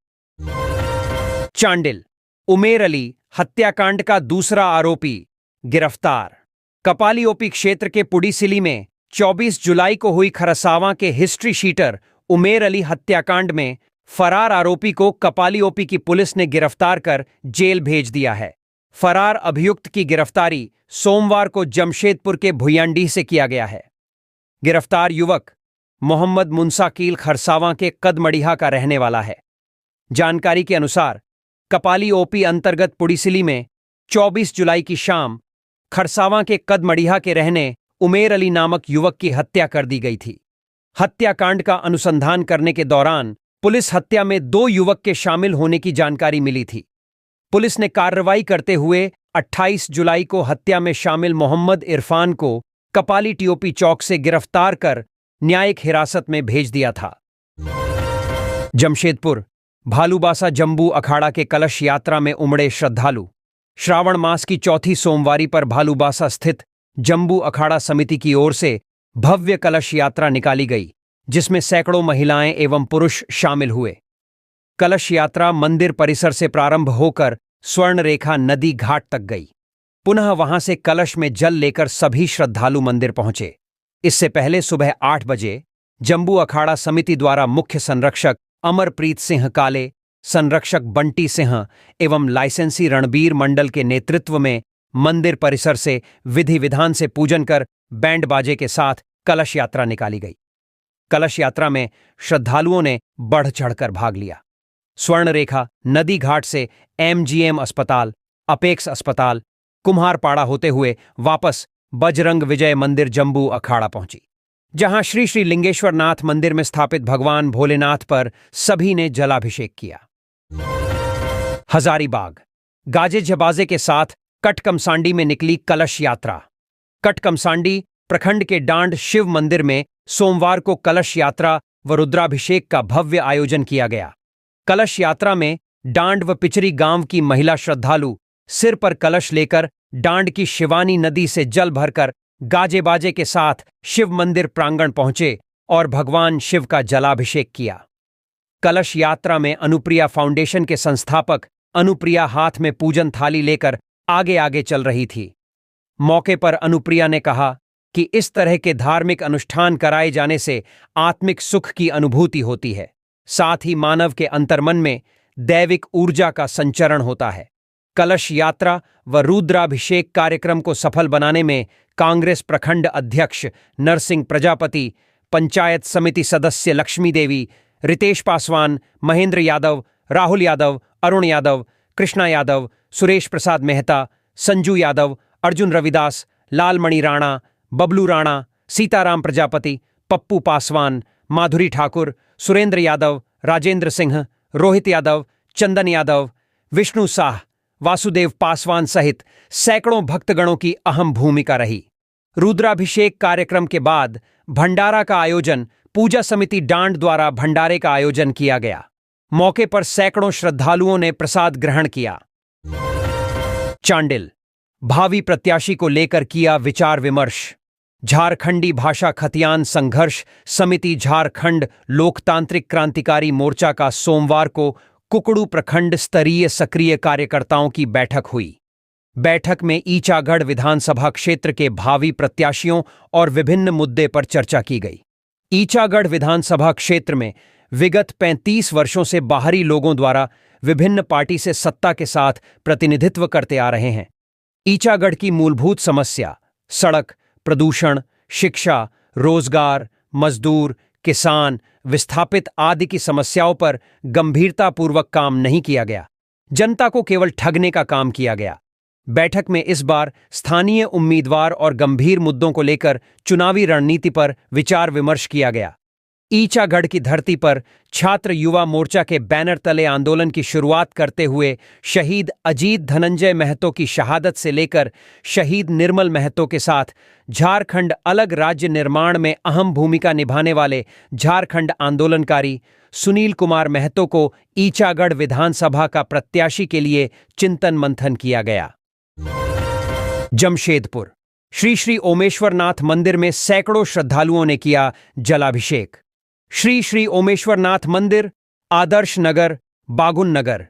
चांडिल, उमेर अली हत्याकांड का दूसरा आरोपी गिरफ्तार। कपाली ओपी क्षेत्र के पुडीसिली में 24 जुलाई को हुई खरसावां के हिस्ट्री शीटर उमेर अली हत्याकांड में फरार आरोपी को कपाली ओपी की पुलिस ने गिरफ्तार कर जेल भेज दिया है। फरार अभियुक्त की गिरफ्तारी सोमवार को जमशेदपुर के भुयांडीह से किया गया है। गिरफ्तार युवक मोहम्मद मुंसाकील खरसावां के कदमड़िहा का रहने वाला है। जानकारी के अनुसार कपाली ओपी अंतर्गत पुडीसिली में 24 जुलाई की शाम खरसावां के कदमड़िहा के रहने उमेर अली नामक युवक की हत्या कर दी गई थी। हत्याकांड का अनुसंधान करने के दौरान पुलिस हत्या में 2 युवक के शामिल होने की जानकारी मिली थी। पुलिस ने कार्रवाई करते हुए 28 जुलाई को हत्या में शामिल मोहम्मद इरफान को कपाली टीओपी चौक से गिरफ्तार कर न्यायिक हिरासत में भेज दिया था। जमशेदपुर, भालूबासा जंबू अखाड़ा के कलश यात्रा में उमड़े श्रद्धालु। श्रावण मास की चौथी सोमवारी पर भालूबासा स्थित जंबू अखाड़ा समिति की ओर से भव्य कलश यात्रा निकाली गई, जिसमें सैकड़ों महिलाएं एवं पुरुष शामिल हुए। कलश यात्रा मंदिर परिसर से प्रारंभ होकर स्वर्णरेखा नदी घाट तक गई। पुनः वहां से कलश में जल लेकर सभी श्रद्धालु मंदिर पहुंचे। इससे पहले सुबह 8 बजे जंबू अखाड़ा समिति द्वारा मुख्य संरक्षक अमरप्रीत सिंह काले, संरक्षक बंटी सिंह एवं लाइसेंसी रणबीर मंडल के नेतृत्व में मंदिर परिसर से विधि विधान से पूजन कर बैंड बाजे के साथ कलश यात्रा निकाली गई। कलश यात्रा में श्रद्धालुओं ने बढ़ चढ़कर भाग लिया। स्वर्णरेखा नदी घाट से एमजीएम अस्पताल, अपेक्स अस्पताल, कुम्हारपाड़ा होते हुए वापस बजरंग विजय मंदिर जंबू अखाड़ा पहुंची, जहां श्री श्री लिंगेश्वर नाथ मंदिर में स्थापित भगवान भोलेनाथ पर सभी ने जलाभिषेक किया। हजारीबाग, गाजे जबाजे के साथ कटकमसांडी में निकली कलश यात्रा। कटकमसांडी प्रखंड के डांड शिव मंदिर में सोमवार को कलश यात्रा व रुद्राभिषेक का भव्य आयोजन किया गया। कलश यात्रा में डांड व पिचरी गांव की महिला श्रद्धालु सिर पर कलश लेकर डांड की शिवानी नदी से जल भरकर गाजे बाजे के साथ शिव मंदिर प्रांगण पहुंचे और भगवान शिव का जलाभिषेक किया। कलश यात्रा में अनुप्रिया फाउंडेशन के संस्थापक अनुप्रिया हाथ में पूजन थाली लेकर आगे आगे चल रही थी। मौके पर अनुप्रिया ने कहा कि इस तरह के धार्मिक अनुष्ठान कराए जाने से आत्मिक सुख की अनुभूति होती है, साथ ही मानव के अंतर्मन में दैविक ऊर्जा का संचरण होता है। कलश यात्रा व रुद्राभिषेक कार्यक्रम को सफल बनाने में कांग्रेस प्रखंड अध्यक्ष नरसिंह प्रजापति, पंचायत समिति सदस्य लक्ष्मी देवी, रितेश पासवान, महेंद्र यादव, राहुल यादव, अरुण यादव, कृष्णा यादव, सुरेश प्रसाद मेहता, संजू यादव, अर्जुन रविदास, लालमणि राणा, बबलू राणा, सीताराम प्रजापति, पप्पू पासवान, माधुरी ठाकुर, सुरेंद्र यादव, राजेंद्र सिंह, रोहित यादव, चंदन यादव, विष्णु साह, वासुदेव पासवान सहित सैकड़ों भक्तगणों की अहम भूमिका रही। रुद्राभिषेक कार्यक्रम के बाद भंडारा का आयोजन पूजा समिति डांड द्वारा भंडारे का आयोजन किया गया। मौके पर सैकड़ों श्रद्धालुओं ने प्रसाद ग्रहण किया। चांडिल, भावी प्रत्याशी को लेकर किया विचार विमर्श। झारखंडी भाषा खतियान संघर्ष समिति झारखंड लोकतांत्रिक क्रांतिकारी मोर्चा का सोमवार को कुकड़ू प्रखंड स्तरीय सक्रिय कार्यकर्ताओं की बैठक हुई। बैठक में ईचागढ़ विधानसभा क्षेत्र के भावी प्रत्याशियों और विभिन्न मुद्दे पर चर्चा की गई। ईचागढ़ विधानसभा क्षेत्र में विगत 35 वर्षों से बाहरी लोगों द्वारा विभिन्न पार्टी से सत्ता के साथ प्रतिनिधित्व करते आ रहे हैं। ईचागढ़ की मूलभूत समस्या सड़क, प्रदूषण, शिक्षा, रोजगार, मजदूर, किसान, विस्थापित आदि की समस्याओं पर गंभीरतापूर्वक काम नहीं किया गया। जनता को केवल ठगने का काम किया गया। बैठक में इस बार स्थानीय उम्मीदवार और गंभीर मुद्दों को लेकर चुनावी रणनीति पर विचार विमर्श किया गया। ईचागढ़ की धरती पर छात्र युवा मोर्चा के बैनर तले आंदोलन की शुरुआत करते हुए शहीद अजीत धनंजय महतो की शहादत से लेकर शहीद निर्मल महतो के साथ झारखंड अलग राज्य निर्माण में अहम भूमिका निभाने वाले झारखंड आंदोलनकारी सुनील कुमार महतो को ईचागढ़ विधानसभा का प्रत्याशी के लिए चिंतन मंथन किया गया। जमशेदपुर, श्री श्री ओमेश्वरनाथ मंदिर में सैकड़ों श्रद्धालुओं ने किया जलाभिषेक। श्री श्री ओमेश्वरनाथ मंदिर, आदर्श नगर, बागुन नगर,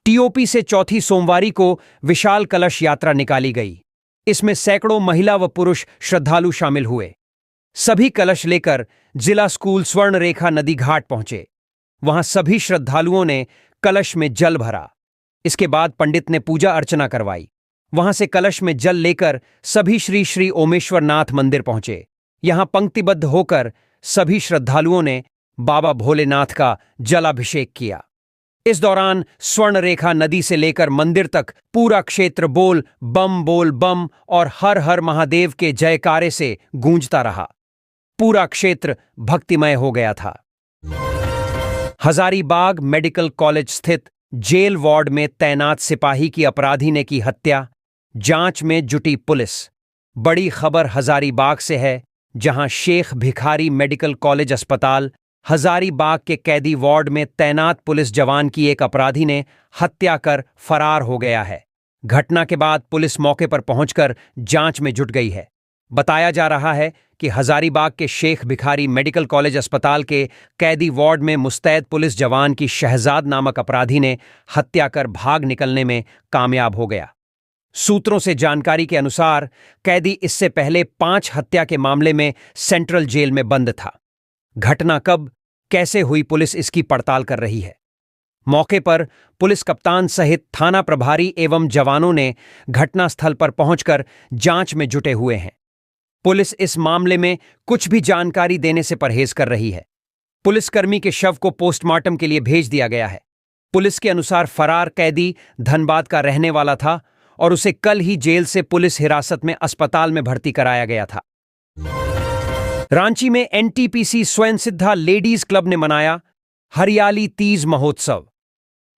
टीओपी से चौथी सोमवारी को विशाल कलश यात्रा निकाली गई। इसमें सैकड़ों महिला व पुरुष श्रद्धालु शामिल हुए। सभी कलश लेकर जिला स्कूल स्वर्ण रेखा नदी घाट पहुंचे। वहां सभी श्रद्धालुओं ने कलश में जल भरा। इसके बाद पंडित ने पूजा अर्चना करवाई। वहां से कलश में जल लेकर सभी श्री श्री ओमेश्वरनाथ मंदिर पहुंचे। यहां पंक्तिबद्ध होकर सभी श्रद्धालुओं ने बाबा भोलेनाथ का जलाभिषेक किया। इस दौरान स्वर्ण रेखा नदी से लेकर मंदिर तक पूरा क्षेत्र बोल बम और हर हर महादेव के जयकारे से गूंजता रहा। पूरा क्षेत्र भक्तिमय हो गया था। हजारीबाग मेडिकल कॉलेज स्थित जेल वार्ड में तैनात सिपाही की अपराधी ने की हत्या। जांच में जुटी पुलिस। बड़ी खबर हजारीबाग से है, जहां शेख भिखारी मेडिकल कॉलेज अस्पताल हजारीबाग के कैदी वार्ड में तैनात पुलिस जवान की एक अपराधी ने हत्या कर फरार हो गया है। घटना के बाद पुलिस मौके पर पहुंचकर जांच में जुट गई है। बताया जा रहा है कि हजारीबाग के शेख भिखारी मेडिकल कॉलेज अस्पताल के कैदी वार्ड में मुस्तैद पुलिस जवान की शहजाद नामक अपराधी ने हत्या कर भाग निकलने में कामयाब हो गया। सूत्रों से जानकारी के अनुसार कैदी इससे पहले 5 हत्या के मामले में सेंट्रल जेल में बंद था। घटना कब कैसे हुई, पुलिस इसकी पड़ताल कर रही है। मौके पर पुलिस कप्तान सहित थाना प्रभारी एवं जवानों ने घटनास्थल पर पहुंचकर जांच में जुटे हुए हैं। पुलिस इस मामले में कुछ भी जानकारी देने से परहेज कर रही है। पुलिसकर्मी के शव को पोस्टमार्टम के लिए भेज दिया गया है। पुलिस के अनुसार फरार कैदी धनबाद का रहने वाला था और उसे कल ही जेल से पुलिस हिरासत में अस्पताल में भर्ती कराया गया था। रांची में एनटीपीसी स्वयं सिद्धा लेडीज क्लब ने मनाया हरियाली तीज महोत्सव।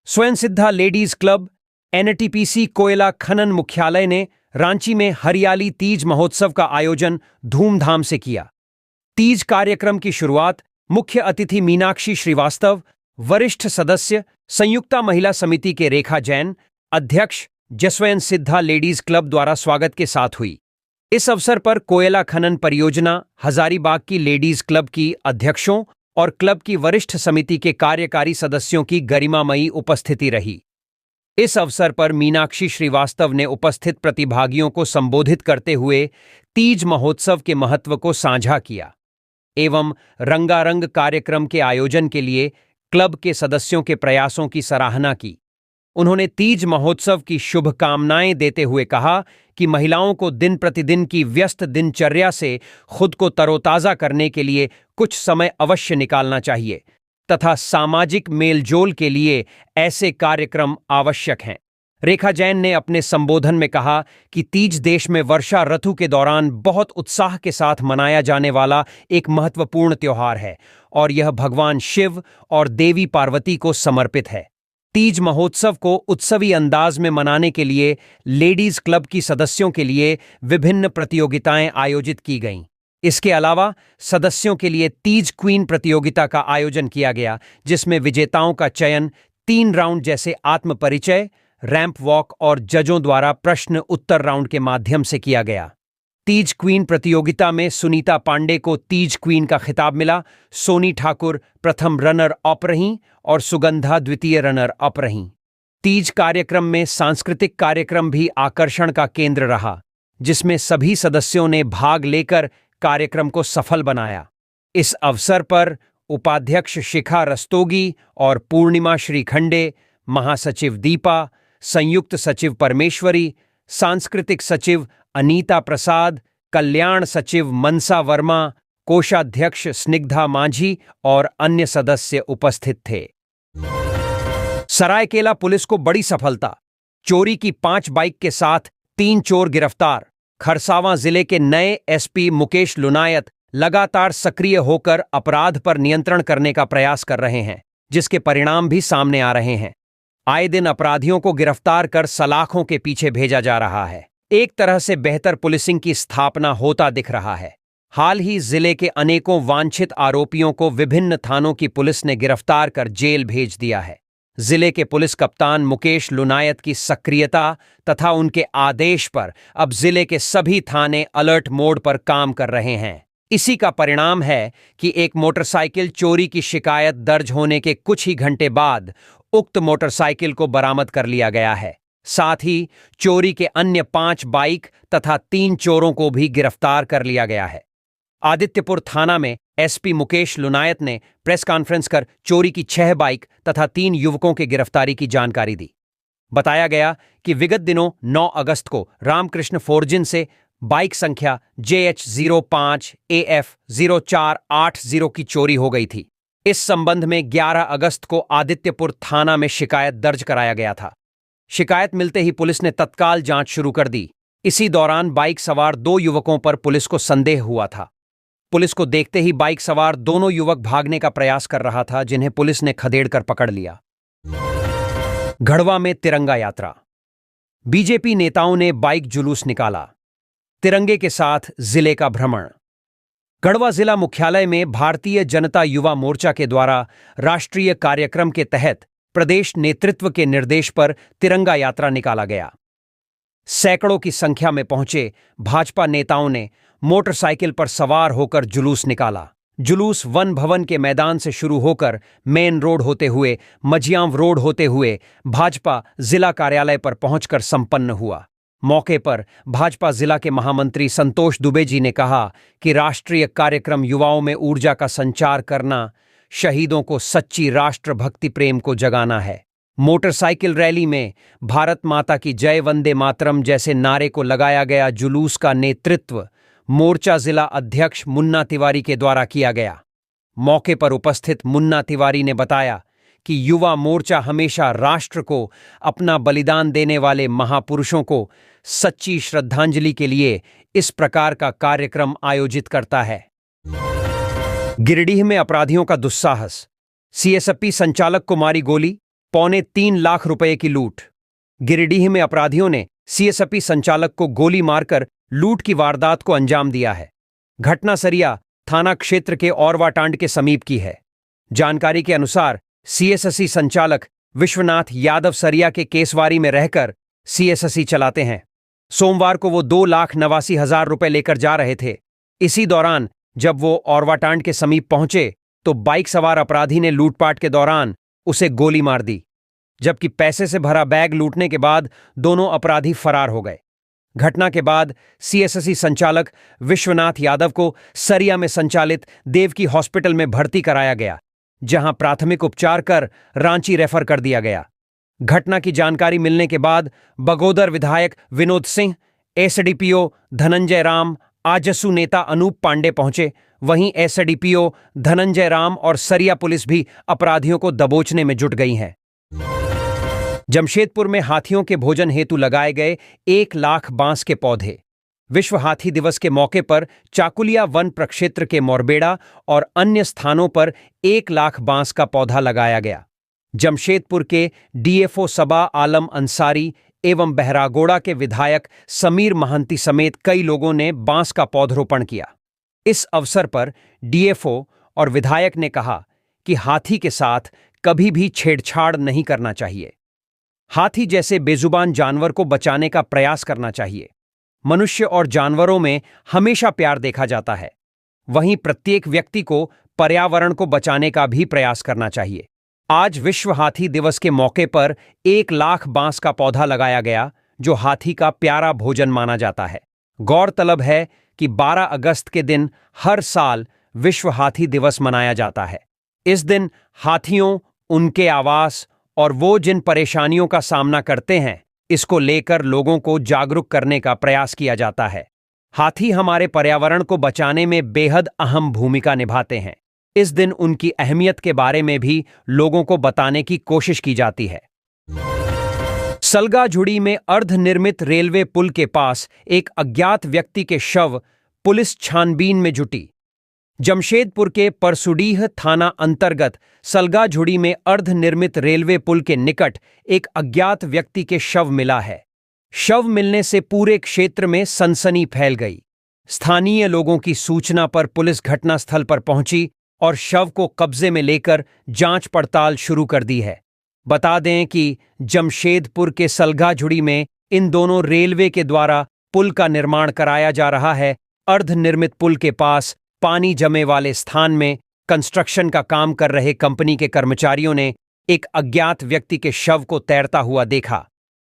स्वयं सिद्धा लेडीज क्लब एनटीपीसी कोयला खनन मुख्यालय ने रांची में हरियाली तीज महोत्सव का आयोजन धूमधाम से किया। तीज कार्यक्रम की शुरुआत मुख्य अतिथि मीनाक्षी श्रीवास्तव, वरिष्ठ सदस्य संयुक्ता महिला समिति के रेखा जैन, अध्यक्ष जसवंत सिद्धा लेडीज क्लब द्वारा स्वागत के साथ हुई। इस अवसर पर कोयला खनन परियोजना हजारीबाग की लेडीज क्लब की अध्यक्षों और क्लब की वरिष्ठ समिति के कार्यकारी सदस्यों की गरिमामयी उपस्थिति रही। इस अवसर पर मीनाक्षी श्रीवास्तव ने उपस्थित प्रतिभागियों को संबोधित करते हुए तीज महोत्सव के महत्व को साझा किया एवं रंगारंग कार्यक्रम के आयोजन के लिए क्लब के सदस्यों के प्रयासों की सराहना की। उन्होंने तीज महोत्सव की शुभकामनाएं देते हुए कहा कि महिलाओं को दिन प्रतिदिन की व्यस्त दिनचर्या से खुद को तरोताजा करने के लिए कुछ समय अवश्य निकालना चाहिए तथा सामाजिक मेलजोल के लिए ऐसे कार्यक्रम आवश्यक हैं। रेखा जैन ने अपने संबोधन में कहा कि तीज देश में वर्षा ऋतु के दौरान बहुत उत्साह के साथ मनाया जाने वाला एक महत्वपूर्ण त्योहार है और यह भगवान शिव और देवी पार्वती को समर्पित है। तीज महोत्सव को उत्सवी अंदाज में मनाने के लिए लेडीज क्लब की सदस्यों के लिए विभिन्न प्रतियोगिताएं आयोजित की गईं। इसके अलावा सदस्यों के लिए तीज क्वीन प्रतियोगिता का आयोजन किया गया, जिसमें विजेताओं का चयन 3 राउंड जैसे आत्म परिचय, रैंप वॉक और जजों द्वारा प्रश्न उत्तर राउंड के माध्यम से किया गया। तीज क्वीन प्रतियोगिता में सुनीता पांडे को तीज क्वीन का खिताब मिला, सोनी ठाकुर प्रथम रनर अप रहीं और सुगंधा द्वितीय रनर अप रहीं। तीज कार्यक्रम में सांस्कृतिक कार्यक्रम भी आकर्षण का केंद्र रहा, जिसमें सभी सदस्यों ने भाग लेकर कार्यक्रम को सफल बनाया। इस अवसर पर उपाध्यक्ष शिखा रस्तोगी और पूर्णिमा श्रीखंडे, महासचिव दीपा, संयुक्त सचिव परमेश्वरी, सांस्कृतिक सचिव अनीता प्रसाद, कल्याण सचिव मनसा वर्मा, कोषाध्यक्ष स्निग्धा मांझी और अन्य सदस्य उपस्थित थे। सरायकेला पुलिस को बड़ी सफलता, चोरी की 5 बाइक के साथ 3 चोर गिरफ्तार। खरसावां जिले के नए एसपी मुकेश लुनायत लगातार सक्रिय होकर अपराध पर नियंत्रण करने का प्रयास कर रहे हैं, जिसके परिणाम भी सामने आ रहे हैं। आए दिन अपराधियों को गिरफ्तार कर सलाखों के पीछे भेजा जा रहा है। एक तरह से बेहतर पुलिसिंग की स्थापना होता दिख रहा है। हाल ही जिले के अनेकों वांछित आरोपियों को विभिन्न थानों की पुलिस ने गिरफ्तार कर जेल भेज दिया है। जिले के पुलिस कप्तान मुकेश लुनायत की सक्रियता तथा उनके आदेश पर अब जिले के सभी थाने अलर्ट मोड पर काम कर रहे हैं। इसी का परिणाम है कि एक मोटरसाइकिल चोरी की शिकायत दर्ज होने के कुछ ही घंटे बाद उक्त मोटरसाइकिल को बरामद कर लिया गया है। साथ ही चोरी के अन्य 5 बाइक तथा 3 चोरों को भी गिरफ्तार कर लिया गया है। आदित्यपुर थाना में एसपी मुकेश लुनायत ने प्रेस कॉन्फ्रेंस कर चोरी की 6 बाइक तथा 3 युवकों की गिरफ्तारी की जानकारी दी। बताया गया कि विगत दिनों 9 अगस्त को रामकृष्ण फोर्जिन से बाइक संख्या JH05AF0480 की चोरी हो गई थी। इस संबंध में 11 अगस्त को आदित्यपुर थाना में शिकायत दर्ज कराया गया था। शिकायत मिलते ही पुलिस ने तत्काल जांच शुरू कर दी। इसी दौरान बाइक सवार 2 युवकों पर पुलिस को संदेह हुआ था। पुलिस को देखते ही बाइक सवार दोनों युवक भागने का प्रयास कर रहा था, जिन्हें पुलिस ने खदेड़कर पकड़ लिया। गढ़वा में तिरंगा यात्रा। बीजेपी नेताओं ने बाइक जुलूस निकाला। तिरंगे के साथ जिले का भ्रमण। गढ़वा जिला मुख्यालय में भारतीय जनता युवा मोर्चा के द्वारा राष्ट्रीय कार्यक्रम के तहत प्रदेश नेतृत्व के निर्देश पर तिरंगा यात्रा निकाला गया। सैकड़ों की संख्या में पहुंचे भाजपा नेताओं ने मोटरसाइकिल पर सवार होकर जुलूस निकाला। जुलूस वन भवन के मैदान से शुरू होकर मेन रोड होते हुए मझियांव रोड होते हुए भाजपा जिला कार्यालय पर पहुंचकर संपन्न हुआ। मौके पर भाजपा जिला के महामंत्री संतोष दुबे जी ने कहा कि राष्ट्रीय कार्यक्रम युवाओं में ऊर्जा का संचार करना, शहीदों को सच्ची राष्ट्रभक्ति प्रेम को जगाना है। मोटरसाइकिल रैली में भारत माता की जय, वंदे मातरम जैसे नारे को लगाया गया। जुलूस का नेतृत्व मोर्चा जिला अध्यक्ष मुन्ना तिवारी के द्वारा किया गया। मौके पर उपस्थित मुन्ना तिवारी ने बताया कि युवा मोर्चा हमेशा राष्ट्र को अपना बलिदान देने वाले महापुरुषों को सच्ची श्रद्धांजलि के लिए इस प्रकार का कार्यक्रम आयोजित करता है। गिरिडीह में अपराधियों का दुस्साहस। सीएसपी संचालक को मारी गोली, 3.25 लाख रुपए की लूट। गिरिडीह में अपराधियों ने सीएसपी संचालक को गोली मारकर लूट की वारदात को अंजाम दिया है। घटना सरिया थाना क्षेत्र के औरवाटांड के समीप की है। जानकारी के अनुसार सीएससी संचालक विश्वनाथ यादव सरिया के केसवारी में रहकर सीएससी चलाते हैं। सोमवार को वो 2,89,000 रुपए लेकर जा रहे थे। इसी दौरान जब वो औरवाटांड के समीप पहुंचे तो बाइक सवार अपराधी ने लूटपाट के दौरान उसे गोली मार दी, जबकि पैसे से भरा बैग लूटने के बाद दोनों अपराधी फरार हो गए। घटना के बाद सीएससी संचालक विश्वनाथ यादव को सरिया में संचालित देवकी हॉस्पिटल में भर्ती कराया गया, जहां प्राथमिक उपचार कर रांची रेफर कर दिया गया। घटना की जानकारी मिलने के बाद बगोदर विधायक विनोद सिंह, एसडीपीओ धनंजय राम, आजसू नेता अनूप पांडे पहुंचे। वहीं एसडीपीओ धनंजय राम और सरिया पुलिस भी अपराधियों को दबोचने में जुट गई है। जमशेदपुर में हाथियों के भोजन हेतु लगाए गए 1 लाख बांस के पौधे। विश्व हाथी दिवस के मौके पर चाकुलिया वन प्रक्षेत्र के मोरबेड़ा और अन्य स्थानों पर 1 लाख बांस का पौधा लगाया गया। जमशेदपुर के डीएफओ सबा आलम अंसारी एवं बहरागोड़ा के विधायक समीर महंती समेत कई लोगों ने बांस का पौधरोपण किया। इस अवसर पर डीएफओ और विधायक ने कहा कि हाथी के साथ कभी भी छेड़छाड़ नहीं करना चाहिए। हाथी जैसे बेजुबान जानवर को बचाने का प्रयास करना चाहिए। मनुष्य और जानवरों में हमेशा प्यार देखा जाता है। वहीं प्रत्येक व्यक्ति को पर्यावरण को बचाने का भी प्रयास करना चाहिए। आज विश्व हाथी दिवस के मौके पर 1 लाख बांस का पौधा लगाया गया, जो हाथी का प्यारा भोजन माना जाता है। गौरतलब है कि 12 अगस्त के दिन हर साल विश्व हाथी दिवस मनाया जाता है। इस दिन हाथियों, उनके आवास और वो जिन परेशानियों का सामना करते हैं, इसको लेकर लोगों को जागरूक करने का प्रयास किया जाता है। हाथी हमारे पर्यावरण को बचाने में बेहद अहम भूमिका निभाते हैं। इस दिन उनकी अहमियत के बारे में भी लोगों को बताने की कोशिश की जाती है। सलगाझुड़ी में अर्धनिर्मित रेलवे पुल के पास एक अज्ञात व्यक्ति के शव, पुलिस छानबीन में जुटी। जमशेदपुर के परसुडीह थाना अंतर्गत सलगाझुड़ी में अर्धनिर्मित रेलवे पुल के निकट एक अज्ञात व्यक्ति के शव मिला है। शव मिलने से पूरे क्षेत्र में सनसनी फैल गई। स्थानीय लोगों की सूचना पर पुलिस घटनास्थल पर पहुंची और शव को कब्जे में लेकर जांच पड़ताल शुरू कर दी है। बता दें कि जमशेदपुर के सलगाझुड़ी में इन दोनों रेलवे के द्वारा पुल का निर्माण कराया जा रहा है। अर्धनिर्मित पुल के पास पानी जमे वाले स्थान में कंस्ट्रक्शन का काम कर रहे कंपनी के कर्मचारियों ने एक अज्ञात व्यक्ति के शव को तैरता हुआ देखा।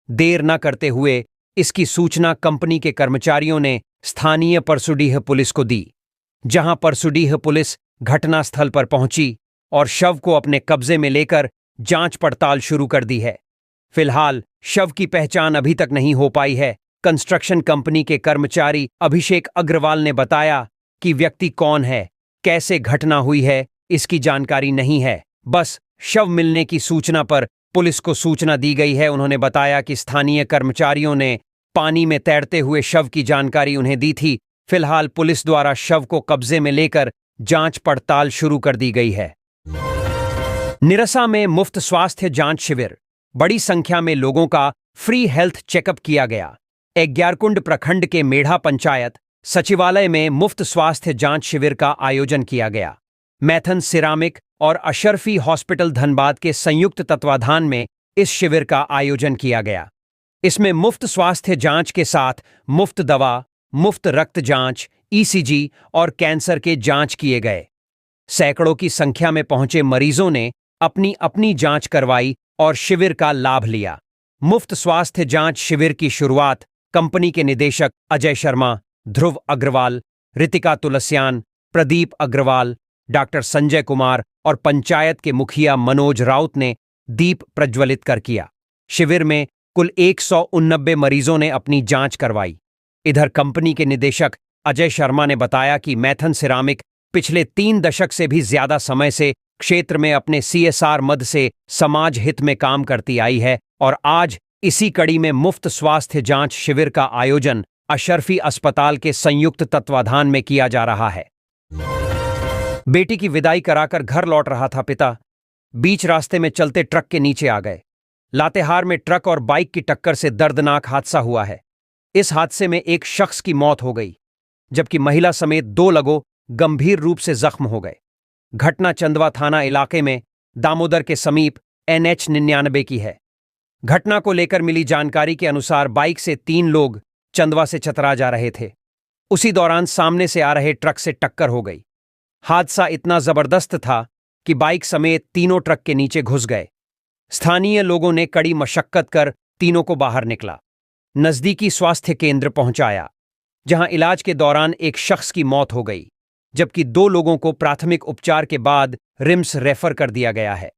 देर न करते हुए इसकी सूचना कंपनी के कर्मचारियों ने स्थानीय परसुडीह पुलिस को दी, जहां परसुडीह पुलिस घटनास्थल पर पहुंची और शव को अपने कब्जे में लेकर जांच पड़ताल शुरू कर दी है। फिलहाल शव की पहचान अभी तक नहीं हो पाई है। कंस्ट्रक्शन कंपनी के कर्मचारी अभिषेक अग्रवाल ने बताया कि व्यक्ति कौन है, कैसे घटना हुई है, इसकी जानकारी नहीं है। बस शव मिलने की सूचना पर पुलिस को सूचना दी गई है। उन्होंने बताया कि स्थानीय कर्मचारियों ने पानी में तैरते हुए शव की जानकारी उन्हें दी थी। फिलहाल पुलिस द्वारा शव को कब्जे में लेकर जांच पड़ताल शुरू कर दी गई है। निरसा में मुफ्त स्वास्थ्य जांच शिविर, बड़ी संख्या में लोगों का फ्री हेल्थ चेकअप किया गया। एग्यारकुंड प्रखंड के मेढ़ा पंचायत सचिवालय में मुफ्त स्वास्थ्य जांच शिविर का आयोजन किया गया। मैथन सिरामिक और अशरफी हॉस्पिटल धनबाद के संयुक्त तत्वाधान में इस शिविर का आयोजन किया गया। इसमें मुफ्त स्वास्थ्य जांच के साथ मुफ्त दवा, मुफ्त रक्त जांच, ईसीजी और कैंसर के जांच किए गए। सैकड़ों की संख्या में पहुंचे मरीजों ने अपनी अपनी जांच करवाई और शिविर का लाभ लिया। मुफ्त स्वास्थ्य जांच शिविर की शुरुआत कंपनी के निदेशक अजय शर्मा, ध्रुव अग्रवाल, रितिका तुलसियान, प्रदीप अग्रवाल, डॉक्टर संजय कुमार और पंचायत के मुखिया मनोज राउत ने दीप प्रज्वलित कर किया। शिविर में कुल 189 मरीजों ने अपनी जांच करवाई। इधर कंपनी के निदेशक अजय शर्मा ने बताया कि मैथन सिरामिक पिछले 3 दशक से भी ज्यादा समय से क्षेत्र में अपने CSR मद से समाज हित में काम करती आई है और आज इसी कड़ी में मुफ्त स्वास्थ्य जांच शिविर का आयोजन अशरफी अस्पताल के संयुक्त तत्वाधान में किया जा रहा है। बेटी की विदाई कराकर घर लौट रहा था पिता, बीच रास्ते में चलते ट्रक के नीचे आ गए। लातेहार में ट्रक और बाइक की टक्कर से दर्दनाक हादसा हुआ है। इस हादसे में एक शख्स की मौत हो गई, जबकि महिला समेत 2 लोग गंभीर रूप से जख्म हो गए। घटना चंदवा थाना इलाके में दामोदर के समीप NH 99 की है। घटना को लेकर मिली जानकारी के अनुसार बाइक से 3 लोग चंदवा से चतरा जा रहे थे। उसी दौरान सामने से आ रहे ट्रक से टक्कर हो गई। हादसा इतना जबरदस्त था कि बाइक समेत तीनों ट्रक के नीचे घुस गए। स्थानीय लोगों ने कड़ी मशक्कत कर तीनों को बाहर निकला, नजदीकी स्वास्थ्य केंद्र पहुंचाया, जहां इलाज के दौरान एक शख्स की मौत हो गई, जबकि 2 लोगों को प्राथमिक उपचार के बाद रिम्स रेफर कर दिया गया है।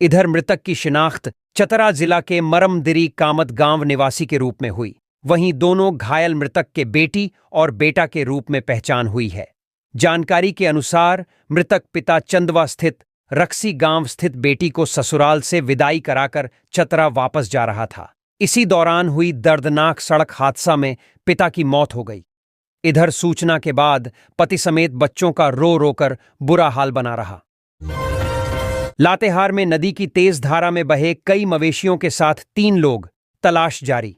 इधर मृतक की शिनाख्त चतरा जिला के मरमदिरी कामत गांव निवासी के रूप में हुई। वहीं दोनों घायल मृतक के बेटी और बेटा के रूप में पहचान हुई है। जानकारी के अनुसार मृतक पिता चंदवा स्थित रक्सी गांव स्थित बेटी को ससुराल से विदाई कराकर चतरा वापस जा रहा था। इसी दौरान हुई दर्दनाक सड़क हादसा में पिता की मौत हो गई। इधर सूचना के बाद पति समेत बच्चों का रो रोकर बुरा हाल बना रहा। लातेहार में नदी की तेज धारा में बहे कई मवेशियों के साथ 3 लोग, तलाश जारी।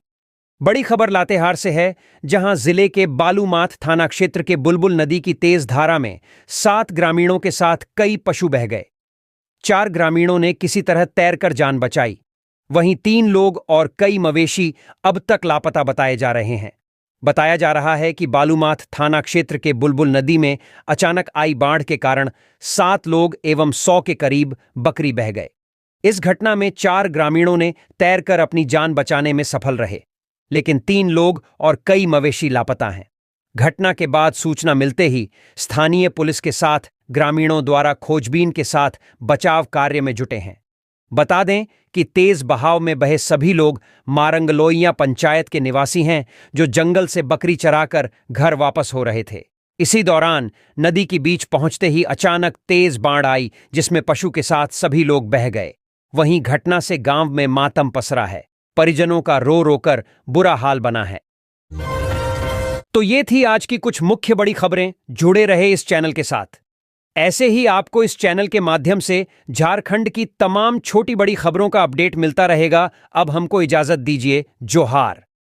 बड़ी खबर लातेहार से है, जहां जिले के बालूमाथ थाना क्षेत्र के बुलबुल नदी की तेज धारा में 7 ग्रामीणों के साथ कई पशु बह गए। 4 ग्रामीणों ने किसी तरह तैरकर जान बचाई। वहीं 3 लोग और कई मवेशी अब तक लापता बताए जा रहे हैं। बताया जा रहा है कि बालूमाथ थाना क्षेत्र के बुलबुल नदी में अचानक आई बाढ़ के कारण 7 लोग एवं 100 के करीब बकरी बह गए। इस घटना में 4 ग्रामीणों ने तैरकर अपनी जान बचाने में सफल रहे, लेकिन 3 लोग और कई मवेशी लापता हैं। घटना के बाद सूचना मिलते ही स्थानीय पुलिस के साथ ग्रामीणों द्वारा खोजबीन के साथ बचाव कार्य में जुटे हैं। बता दें कि तेज बहाव में बहे सभी लोग मारंगलोइया पंचायत के निवासी हैं, जो जंगल से बकरी चराकर घर वापस हो रहे थे। इसी दौरान नदी के बीच पहुंचते ही अचानक तेज बाढ़ आई, जिसमें पशु के साथ सभी लोग बह गए। वहीं घटना से गांव में मातम पसरा है। परिजनों का रो रोकर बुरा हाल बना है। तो ये थी आज की कुछ मुख्य बड़ी खबरें। जुड़े रहे इस चैनल के साथ। ऐसे ही आपको इस चैनल के माध्यम से झारखंड की तमाम छोटी बड़ी खबरों का अपडेट मिलता रहेगा। अब हमको इजाजत दीजिए। जोहार।